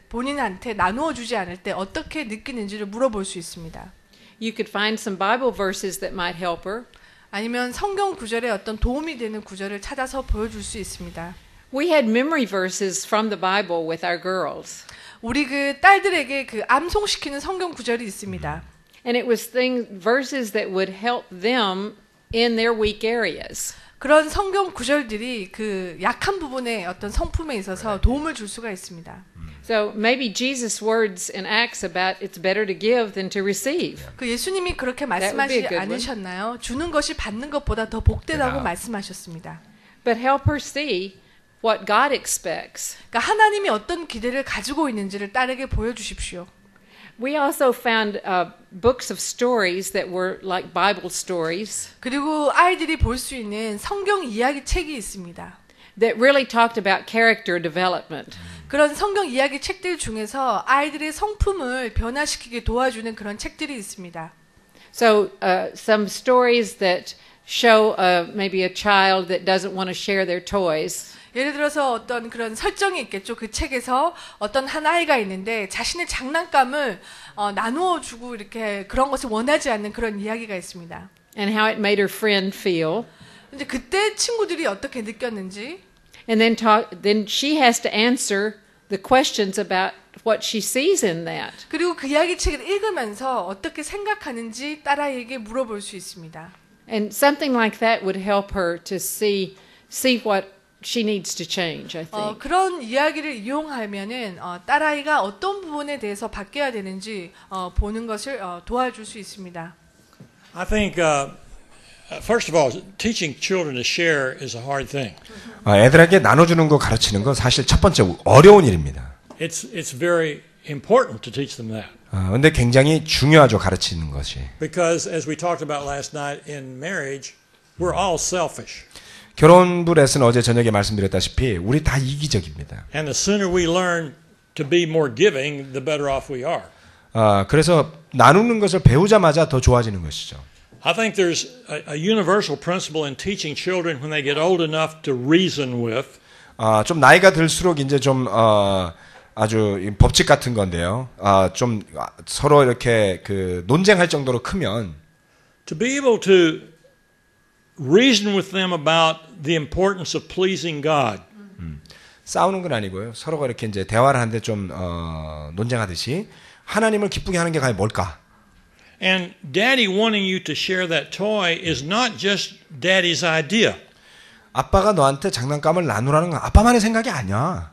S4: 본인한테 나누어 주지 않을 때 어떻게 느끼는지를 물어볼 수 있습니다.
S3: You could find some Bible verses that might help her.
S4: 아니면 성경 구절에 어떤 도움이 되는 구절을 찾아서 보여줄 수 있습니다.
S3: We had memory verses from the Bible with our girls.
S4: 우리 그 딸들에게 그 암송시키는 성경 구절이 있습니다.
S3: And it was verses that would help them in their weak areas.
S4: 그런 성경 구절들이 그 약한 부분의 어떤 성품에 있어서 도움을 줄 수가 있습니다.
S3: So maybe Jesus' words in Acts about it's better to give than to receive.
S4: 그 예수님이 그렇게
S3: That would be
S4: 말씀하지
S3: a good one.
S4: 않으셨나요? 주는 것이 받는 것보다 더 복되다고 말씀하셨습니다.
S3: But help her see what God expects.
S4: 그러니까 하나님이 어떤 기대를 가지고 있는지를 딸에게 보여주십시오.
S3: We also found books of stories that were like Bible stories
S4: 그리고 아이들이 볼 수 있는 성경 이야기 책이 있습니다.
S3: that really talked about character development.
S4: 그런 성경 이야기 책들 중에서 아이들의 성품을 변화시키게 도와주는 그런 책들이 있습니다.
S3: So some stories that show maybe a child that doesn't want to share their toys.
S4: 예를 들어서 어떤 그런 설정이 있겠죠. 그 책에서 어떤 한 아이가 있는데 자신의 장난감을 나누어 주고 이렇게 그런 것을 원하지 않는 그런 이야기가 있습니다.
S3: And how it made her friend feel.
S4: 근데 그때 친구들이 어떻게 느꼈는지
S3: And then she has to answer the questions about what she sees in that.
S4: 그리고 그 이야기 책을 읽으면서 어떻게 생각하는지 딸아이에게 물어볼 수 있습니다.
S3: And something like that would help her to see what she needs to change, I think.
S4: 그런 이야기를 이용하면은 딸아이가 어떤 부분에 대해서 바뀌어야 되는지 보는 것을 도와줄 수 있습니다.
S1: I think, first of all, teaching children to share is a hard thing.
S2: 애들에게 나눠주는 거 가르치는 건 사실 첫 번째 어려운 일입니다.
S1: It's very important to teach them that.
S2: 근데 굉장히 중요하죠, 가르치는 것이.
S1: Because as we talked about last night in marriage, we're all selfish.
S2: 결혼부 레슨 어제 저녁에 말씀드렸다시피 우리 다 이기적입니다.
S1: And the sooner we learn to be more giving, the better off we are.
S2: 그래서 나누는 것을 배우자마자 더 좋아지는 것이죠.
S1: I think there's a universal principle in teaching children when they get old enough to reason with.
S2: 좀 나이가 들수록 이제 좀 아주 법칙 같은 건데요. 좀 서로 이렇게 그 논쟁할 정도로 크면
S1: To be able to reason with them about the importance of pleasing God.
S2: 싸우는 건 아니고요. 서로가 이렇게 이제 대화를 하는데 좀 논쟁하듯이 하나님을 기쁘게 하는 게 과연 뭘까?
S1: And Daddy wanting you to share that toy is not just Daddy's idea.
S2: 아빠가 너한테 장난감을 나누라는 건 아빠만의 생각이 아니야.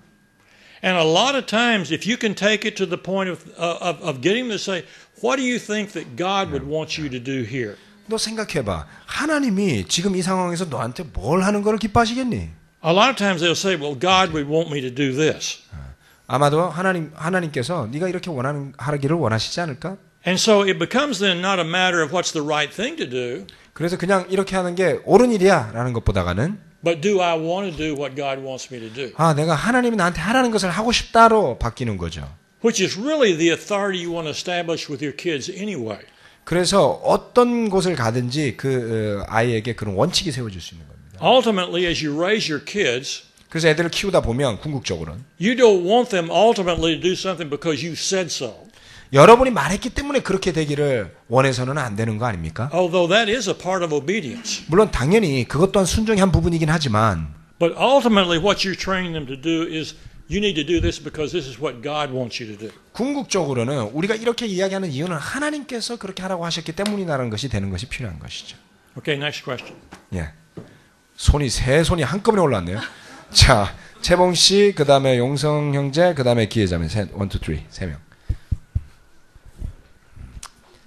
S1: And a lot of times, if you can take it to the point of getting them to say, "What do you think that God would want you to do here?"
S2: 너 생각해봐. 하나님이 지금 이 상황에서 너한테 뭘 하는 걸 기뻐하시겠니?
S1: A lot of times they'll say, "Well, God would want me to do this."
S2: 아마도 하나님께서 네가 이렇게 하기를 원하시지 않을까?
S1: And so it becomes then not a matter of what's the right thing to do,
S2: 그래서 그냥 이렇게 하는 게 옳은 일이야라는 것보다는
S1: but do I want to do what God wants me to do?
S2: 내가 하나님이 나한테 하라는 것을 하고 싶다로 바뀌는 거죠.
S1: which is really the authority you want to establish with your kids anyway.
S2: 그래서 어떤 곳을 가든지 그 아이에게 그런 원칙이 세워질 수 있는 겁니다.
S1: Ultimately, as you raise your kids,
S2: 그래서 애들을 키우다 보면 궁극적으로는
S1: you don't want them ultimately to do something because you said so.
S2: 여러분이 말했기 때문에 그렇게 되기를 원해서는 안 되는 거 아닙니까?
S1: Although that is a part of obedience.
S2: 물론 당연히 그것 또한 순종의 한 부분이긴 하지만
S1: But ultimately, what you're training them to do is you need to do this because this is what God wants you to do.
S2: 궁극적으로는 우리가 이렇게 이야기하는 이유는 하나님께서 그렇게 하라고 하셨기 때문이라는 것이 되는 것이 필요한 것이죠.
S1: Okay, next question.
S2: 예, 세 손이 한꺼번에 올랐네요. 자, 채봉 씨, 그 다음에 용성 형제, 그 다음에 기회자매 1, 2, 3, 3명.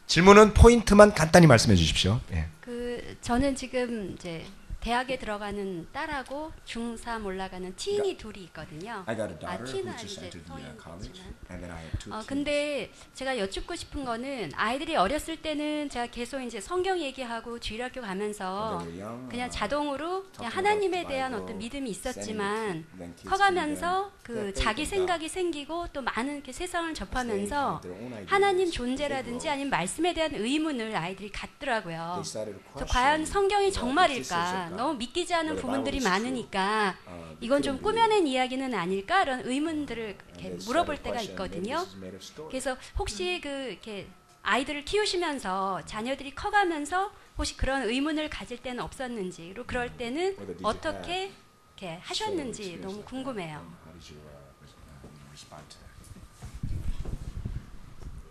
S2: 질문은 포인트만 간단히 말씀해 주십시오. 예.
S6: 저는 지금 이제 대학에 들어가는 딸하고 중3 올라가는 티인이 둘이 있거든요. 티는 이제 성인이지만. 근데 제가 여쭙고 싶은 거는 아이들이 어렸을 때는 제가 계속 이제 성경 얘기하고 주일학교 가면서 그냥 자동으로 그냥 하나님에 대한 어떤 믿음이 있었지만 커가면서 그 자기 생각이 생기고 또 많은 이렇게 세상을 접하면서 하나님 존재라든지 아니면 말씀에 대한 의문을 아이들이 갖더라고요. 그래서 과연 성경이 정말일까? 너무 믿기지 않은 부분들이 많으니까 이건 좀 꾸며낸 이야기는 아닐까? 이런 의문들을 이렇게 물어볼 때가 있거든요. 그래서 혹시 이렇게 아이들을 키우시면서 자녀들이 커가면서 혹시 그런 의문을 가질 때는 없었는지, 그리고 그럴 때는 어떻게 이렇게 하셨는지 너무 궁금해요.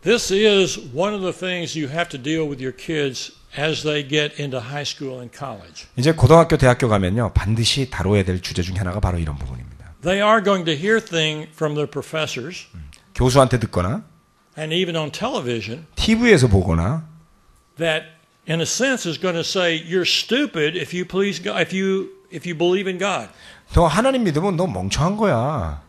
S1: This is one of the things you have to deal with your kids as they get into high school and college.
S2: 이제 고등학교, 대학교 가면요 반드시 다뤄야 될 주제 중에 하나가 바로 이런 부분입니다.
S1: They are going to hear things from their professors,
S2: 교수한테 듣거나,
S1: and even on television,
S2: TV에서 보거나,
S1: that in a sense is going to say you're stupid if you please God, if you believe in God.
S2: 너 하나님 믿으면 너 멍청한 거야.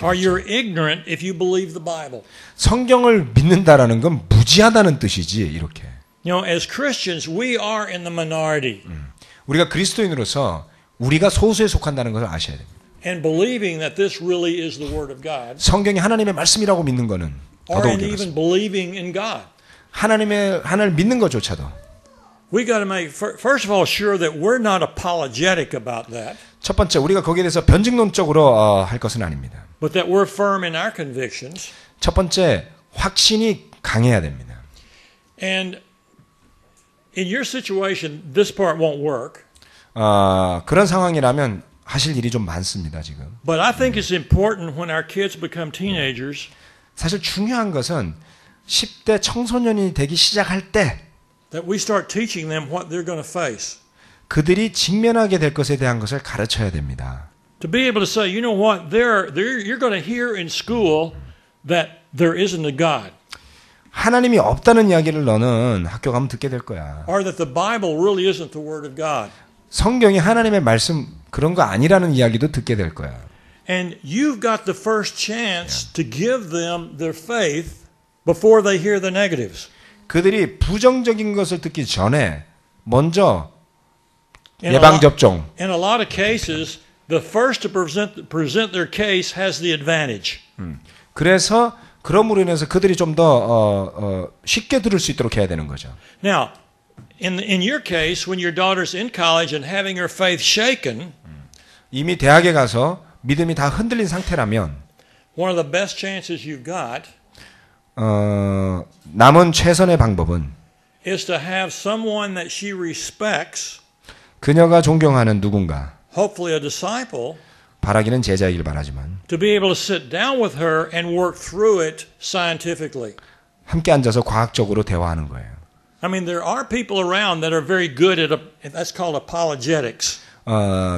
S1: Or you're ignorant if you believe the Bible.
S2: 성경을 믿는다라는 건 무지하다는 뜻이지 이렇게.
S1: You know, as Christians, we are in the minority.
S2: 우리가 그리스도인으로서 우리가 소수에 속한다는 것을 아셔야 됩니다.
S1: And believing that this really is the Word of God.
S2: 성경이 하나님의 말씀이라고 믿는 것은
S1: Or in even believing in God.
S2: 하나님을 믿는 것조차도.
S1: We got to make first of all sure that we're not apologetic about that.
S2: 첫 번째, 우리가 거기에 대해서 변증론적으로 할 것은 아닙니다.
S1: But that we're firm in our convictions.
S2: 첫 번째, 확신이 강해야 됩니다.
S1: And in your situation, this part won't work.
S2: 그런 상황이라면 하실 일이 좀 많습니다, 지금.
S1: But I think it's important when our kids become teenagers.
S2: 사실 중요한 것은 10대 청소년이 되기 시작할 때
S1: that we start teaching them what they're going to face.
S2: 그들이 직면하게 될 것에 대한 것을 가르쳐야 됩니다.
S1: To be able to say, you know what, you're going to hear in school that there isn't a God.
S2: 하나님이 없다는 이야기를 너는 학교 가면 듣게 될 거야.
S1: Or that the Bible really isn't the Word of God.
S2: 성경이 하나님의 말씀 그런 거 아니라는 이야기도 듣게 될 거야.
S1: And you've got the first chance to give them their faith before they hear the negatives.
S2: 그들이 부정적인 것을 듣기 전에 먼저 예방접종.
S1: In a lot of cases, the first to present their case has the advantage.
S2: 그래서 그럼으로 인해서 그들이 좀 더 쉽게 들을 수 있도록 해야 되는 거죠.
S1: Now, in your case, when your daughter's in college and having her faith shaken,
S2: 이미 대학에 가서 믿음이 다 흔들린 상태라면
S1: one of the best chances you've got
S2: 남은 최선의 방법은
S1: is to have someone that she respects,
S2: 그녀가 존경하는 누군가,
S1: hopefully a disciple,
S2: 바라기는 제자이길 바라지만
S1: to be able to sit down with her and work through it scientifically.
S2: 함께 앉아서 과학적으로 대화하는 거예요.
S1: I mean, there are people around that are very good at that's called apologetics.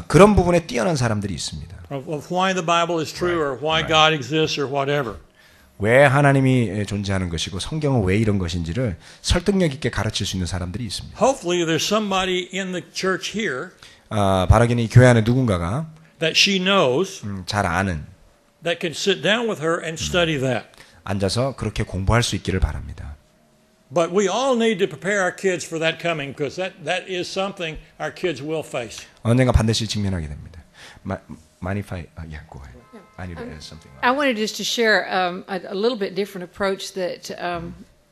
S2: 그런 부분에 뛰어난 사람들이 있습니다.
S1: Of why the Bible is true or why God exists or whatever.
S2: 왜 하나님이 존재하는 것이고 성경은 왜 이런 것인지를 설득력 있게 가르칠 수 있는 사람들이 있습니다.
S1: Hopefully there's somebody in the church here
S2: 바라기는 이 교회 안에 누군가가
S1: that she knows
S2: 잘 아는
S1: that can sit down with her and study that.
S2: 앉아서 그렇게 공부할 수 있기를 바랍니다.
S1: But we all need to prepare our kids for that coming because that is something our kids will face.
S2: 언젠가 반드시 직면하게 됩니다. mind if yeah, go ahead. I need to add something.
S3: I wanted just to share a little bit different approach that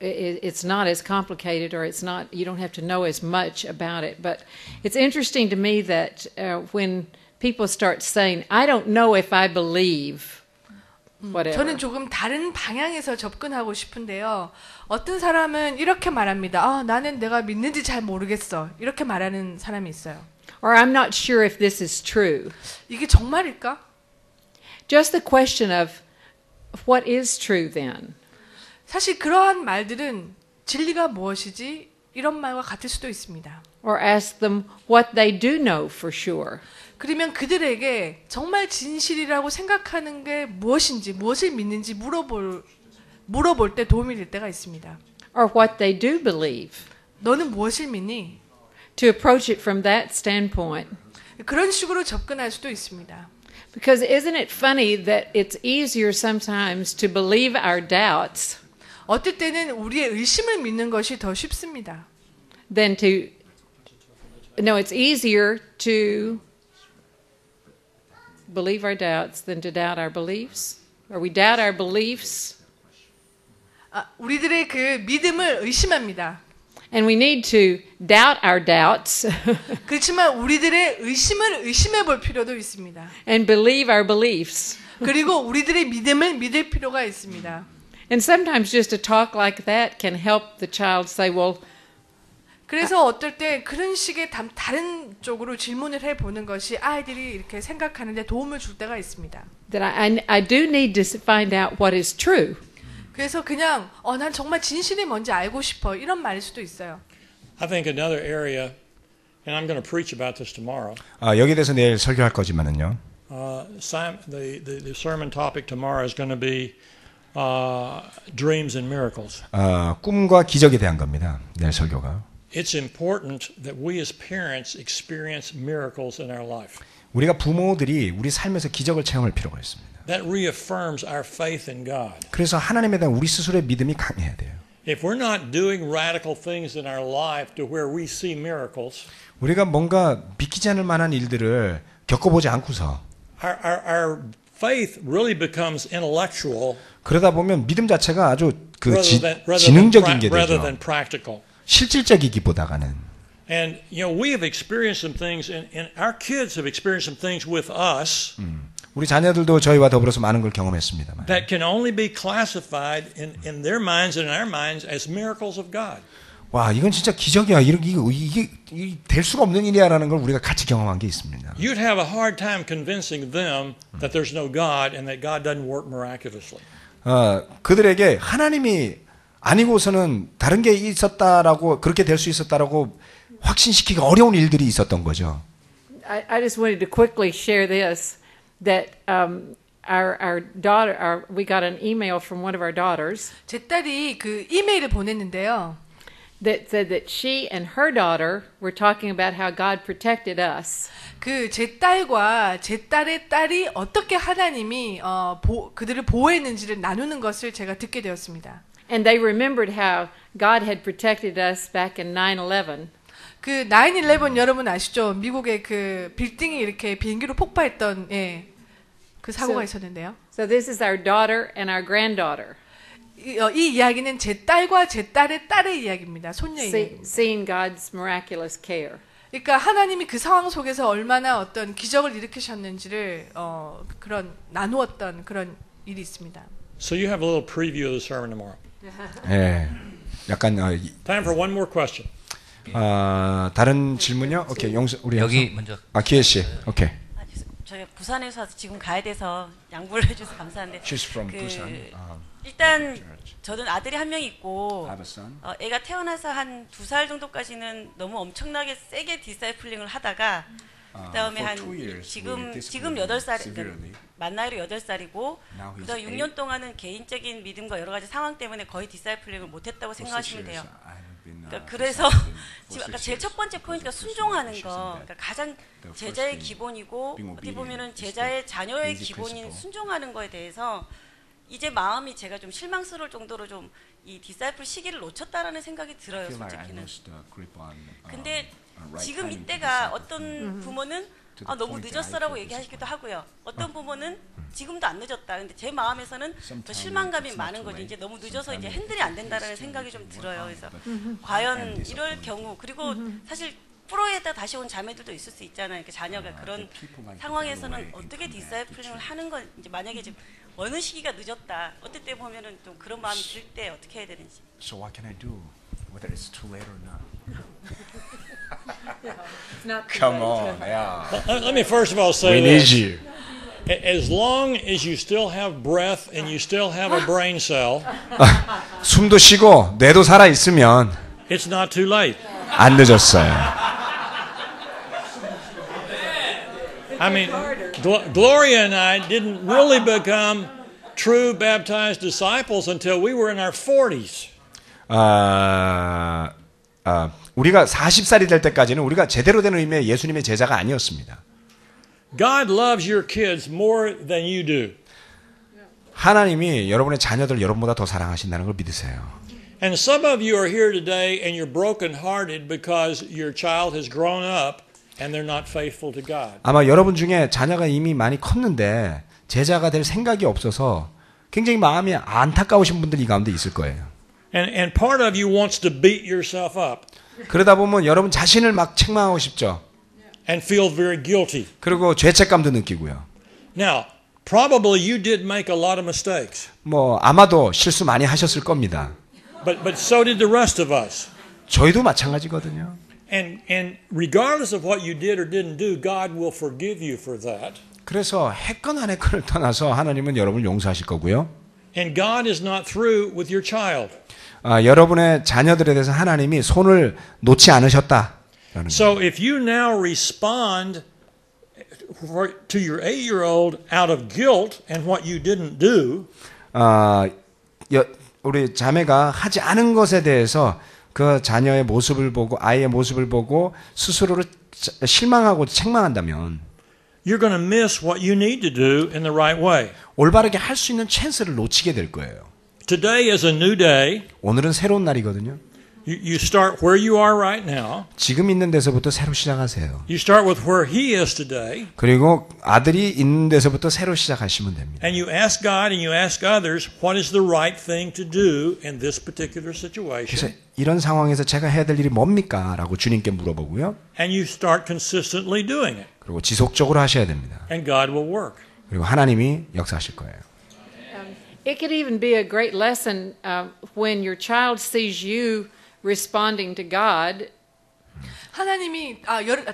S3: it's not as complicated, or it's not, you don't have to know as much about it. But it's interesting to me that when people start saying, I don't know if I believe whatever.
S4: 저는 조금 다른 방향에서 접근하고 싶은데요. 어떤 사람은 이렇게 말합니다. 아, 나는 내가 믿는지 잘 모르겠어. 이렇게 말하는 사람이 있어요.
S3: Or I'm not sure if this is true.
S4: 이게 정말일까?
S3: Just the question of what is true then.
S4: 사실 그러한 말들은 진리가 무엇이지? 이런 말과 같을 수도 있습니다.
S3: Or ask them what they do know for sure.
S4: 그러면 그들에게 정말 진실이라고 생각하는 게 무엇인지, 무엇을 믿는지 물어볼 때 도움이 될 때가 있습니다.
S3: Or what they do believe.
S4: 너는 무엇을 믿니?
S3: To approach it from that standpoint.
S4: 그런 식으로 접근할 수도 있습니다.
S3: Because isn't it funny that it's easier sometimes to believe our doubts
S4: 어떨 때는 우리의 의심을 믿는 것이 더 쉽습니다.
S3: than to, no, it's easier to believe our doubts than to doubt our beliefs? Or we doubt our beliefs?
S4: 우리들의 그 믿음을 의심합니다.
S3: And we need to doubt our doubts
S4: 그렇지만 우리들의 의심을 의심해 볼 필요도 있습니다.
S3: and believe our beliefs.
S4: 그리고 우리들의 믿음을 믿을 필요가 있습니다.
S3: And sometimes just a talk like that can help the child say, well,
S4: 그래서 어떨 때 그런 식의 다른 쪽으로 질문을 해보는 것이 아이들이 이렇게 생각하는데 도움을 줄 때가 있습니다.
S3: that I do need to find out what is true.
S4: 그래서 그냥 난 정말 진실이 뭔지 알고 싶어 이런 말일 수도 있어요.
S1: I think another area, and I'm going to preach about this tomorrow.
S2: 여기에 대해서 내일 설교할 거지만은요.
S1: The sermon topic tomorrow is going to be dreams and miracles.
S2: 꿈과 기적에 대한 겁니다. 내일 설교가.
S1: It's important that we as parents experience miracles in our life.
S2: 우리가 부모들이 우리 삶에서 기적을 체험할 필요가 있습니다.
S1: That reaffirms our faith in God.
S2: 그래서 하나님에 대한 우리 스스로의 믿음이 강해야 돼요.
S1: If we're not doing radical things in our life to where we see miracles,
S2: 우리가 뭔가 믿기지 않을 만한 일들을 겪어보지 않고서
S1: our faith really becomes intellectual
S2: 그러다 보면 믿음 자체가 아주
S1: rather
S2: 지능적인 게
S1: than
S2: 되죠.
S1: practical.
S2: 실질적이기보다는.
S1: And we have experienced some things, and our kids have experienced some things with us.
S2: 우리 자녀들도 저희와 더불어서 많은 걸 경험했습니다만.
S1: That can only be classified in their minds and in our minds as miracles of God.
S2: 와, 이건 진짜 기적이야. 이게 될 수가 없는 일이야라는 걸 우리가 같이 경험한 게 있습니다.
S1: You'd have a hard time convincing them that there's no God and that God doesn't work miraculously.
S2: 그들에게 하나님이 아니고서는 다른 게 있었다라고 그렇게 될 수 있었다라고 확신시키기 어려운 일들이 있었던 거죠.
S3: I just wanted to quickly share this that our daughter, we got an email from one of our daughters.
S4: 제 딸이 그 이메일을 보냈는데요.
S3: That said that she and her daughter were talking about how God protected us.
S4: 그 제 딸과 제 딸의 딸이 어떻게 하나님이 그들을 보호했는지를 나누는 것을 제가 듣게 되었습니다.
S3: And they remembered how God had protected us back in 9/11.
S4: 그 9/11 여러분 아시죠? 미국의 그 빌딩이 이렇게 비행기로 폭파했던 그 사고가 있었는데요.
S3: So this is our daughter and our granddaughter.
S4: 이 이야기는 제 딸과 제 딸의 딸의 이야기입니다. 손녀의 이야기입니다.
S3: Seeing God's miraculous care.
S4: 그러니까 하나님이 그 상황 속에서 얼마나 어떤 기적을 일으키셨는지를 그런 나누었던 그런 일이 있습니다.
S1: So you have a little preview of the sermon tomorrow.
S2: 예, 약간
S1: Time for one more question.
S2: 다른 질문요? 오케이, 우리
S5: 여기 먼저.
S2: 기혜 씨, 오케이.
S7: 저희 부산에서 와서 지금 가야 돼서 양보를 해줘서 감사한데.
S2: She's from Busan.
S7: 일단 저는 아들이 한 명 있고
S2: Have a son.
S7: 애가 태어나서 한 2살 정도까지는 너무 엄청나게 세게 디사이플링을 하다가 그다음에 한 지금 8살 만 나이로 8살이고 그다음 6년 동안은 개인적인 믿음과 여러 가지 상황 때문에 거의 디사이플링을 못했다고 생각하시면 돼요. 그러니까 그래서 지금 아까 제일 첫 번째 포인트가 순종하는 거, 그러니까 가장 제자의 기본이고 어떻게 보면은 제자의 자녀의 기본인 순종하는 거에 대해서 이제 마음이 제가 좀 실망스러울 정도로 좀 이 디사이플 시기를 놓쳤다라는 생각이 들어요, 솔직히는. 근데 지금 이때가 어떤 부모는 너무 늦었어라고 얘기하시기도 하고요. 어떤 부모는 지금도 안 늦었다. 근데 제 마음에서는 더 실망감이 많은 거죠. 이제 너무 늦어서 이제 핸들이 안 된다라는 생각이 좀 들어요. 그래서 과연 이럴 경우 그리고 사실 프로에다 다시 온 자매들도 있을 수 있잖아요. 이렇게 자녀가 그런 상황에서는 어떻게 디사이플링을 하는 건 이제 만약에 지금 어느 시기가 늦었다. 어떨 때 보면은 좀 그런 마음이 들 때 어떻게 해야 되는지.
S2: So what can I do? Whether it's too late or not? Come on, yeah.
S1: Let me first of all say
S2: We need
S1: this.
S2: you.
S1: As long as you still have breath and you still have a brain cell,
S2: 숨도 쉬고 뇌도 살아 있으면
S1: it's not too late.
S2: 안 늦었어요.
S1: I mean, Gloria and I didn't really become true baptized disciples until we were in our 40s.
S2: 우리가 40살이 될 때까지는 우리가 제대로 된 의미의 예수님의 제자가 아니었습니다.
S1: God loves your kids more than you do.
S2: 하나님이 여러분의 자녀들 여러분보다 더 사랑하신다는 걸 믿으세요.
S1: And some of you are here today and you're brokenhearted because your child has grown up and they're not faithful to God.
S2: 아마 여러분 중에 자녀가 이미 많이 컸는데 제자가 될 생각이 없어서 굉장히 마음이 안타까우신 분들이 이 가운데 있을 거예요.
S1: And part of you wants to beat yourself up.
S2: 그러다 보면 여러분 자신을 막 책망하고 싶죠.
S1: And feel very guilty.
S2: 그리고 죄책감도 느끼고요.
S1: Now, probably you did make a lot of mistakes.
S2: 뭐 아마도 실수 많이 하셨을 겁니다.
S1: But so did the rest of us.
S2: 저희도 마찬가지거든요.
S1: And regardless of what you did or didn't do, God will forgive you for that.
S2: 그래서 했건 안 했건을 떠나서 하나님은 여러분을 용서하실 거고요.
S1: And God is not through with your child.
S2: 여러분의 자녀들에 대해서 하나님이 손을 놓지 않으셨다.
S1: So if you now respond to your 8-year-old out of guilt and what you didn't do,
S2: 우리 자매가 하지 않은 것에 대해서 그 자녀의 모습을 보고 아이의 모습을 보고 스스로를 실망하고 책망한다면
S1: you're going to miss what you need to do in the right way.
S2: 올바르게 할 수 있는 찬스를 놓치게 될 거예요.
S1: Today is a new day.
S2: 오늘은 새로운 날이거든요.
S1: You start where you are right now.
S2: 지금 있는 데서부터 새로 시작하세요.
S1: You start with where he is today.
S2: 그리고 아들이 있는 데서부터 새로 시작하시면 됩니다.
S1: And you ask God and you ask others what is the right thing to do in this particular situation.
S2: 그래서 이런 상황에서 제가 해야 될 일이 뭡니까? 라고 주님께 물어보고요.
S1: And you start consistently doing it.
S2: 그리고 지속적으로 하셔야 됩니다.
S1: And God will work.
S2: 그리고 하나님이 역사하실 거예요.
S3: It could even be a great lesson when your child sees you responding to God.
S4: 하나님이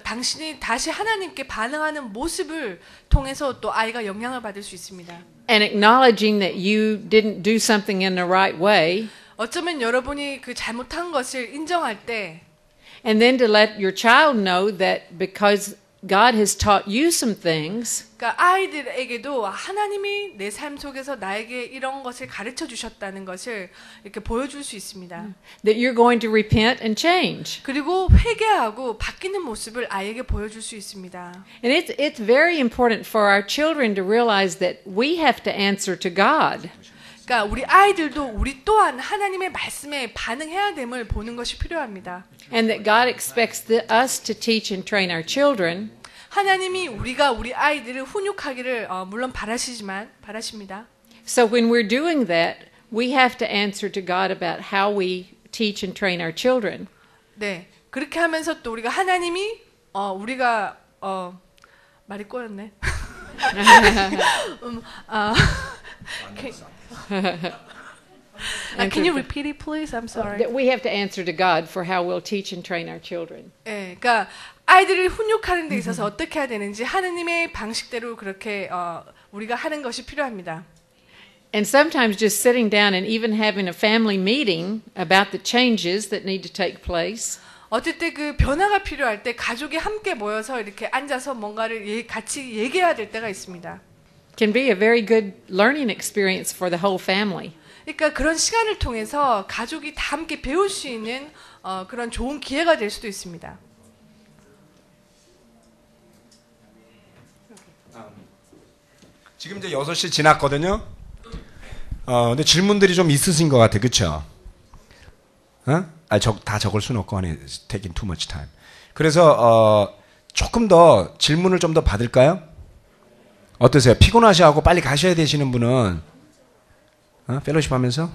S4: 당신이 다시 하나님께 반응하는 모습을 통해서 또 아이가 영향을 받을 수 있습니다.
S3: And acknowledging that you didn't do something in the right way.
S4: 어쩌면 여러분이 그 잘못한 것을 인정할 때
S3: And then to let your child know that because God has taught you some things.
S4: 그러니까 아이들에게도 하나님이 내 삶 속에서 나에게 이런 것을 가르쳐 주셨다는 것을 이렇게 보여줄 수 있습니다.
S3: That you're going to repent and change.
S4: 그리고 회개하고 바뀌는 모습을 아이에게 보여줄 수 있습니다.
S3: And it's very important for our children to realize that we have to answer to God.
S4: 그러니까 우리 아이들도 우리 또한 하나님의 말씀에 반응해야 됨을 보는 것이 필요합니다.
S3: And that God expects us to teach and train our children.
S4: 하나님이 우리가 우리 아이들을 훈육하기를 물론 바라십니다.
S3: So when we're doing that, we have to answer to God about how we teach and train our children.
S4: 네, 그렇게 하면서 또 우리가 하나님이 우리가 말이 꼬였네. Can you repeat it, please? I'm sorry.
S3: That we have to answer to God for how we'll teach and train our children.
S4: 네, 그러니까 아이들을 훈육하는 데 있어서 어떻게 해야 되는지 하나님의 방식대로 그렇게 우리가 하는 것이 필요합니다.
S3: And sometimes just sitting down and even having a family meeting about the changes that need to take place.
S4: 어떨 때 그 변화가 필요할 때 가족이 함께 모여서 이렇게 앉아서 뭔가를 같이 얘기해야 될 때가 있습니다.
S3: Can be a very good learning experience for the whole family.
S4: 그러니까 그런 시간을 통해서 가족이 다 함께 배울 수 있는 그런 좋은 기회가 될 수도 있습니다.
S2: 지금 이제 6시 지났거든요. 근데 질문들이 좀 있으신 것 같아, 그렇죠? 다 적을 수는 없고, it's taking too much time. 그래서 조금 더 질문을 좀 더 받을까요? 어떠세요? 피곤하셔하고 빨리 가셔야 되시는 분은 펠로십 하면서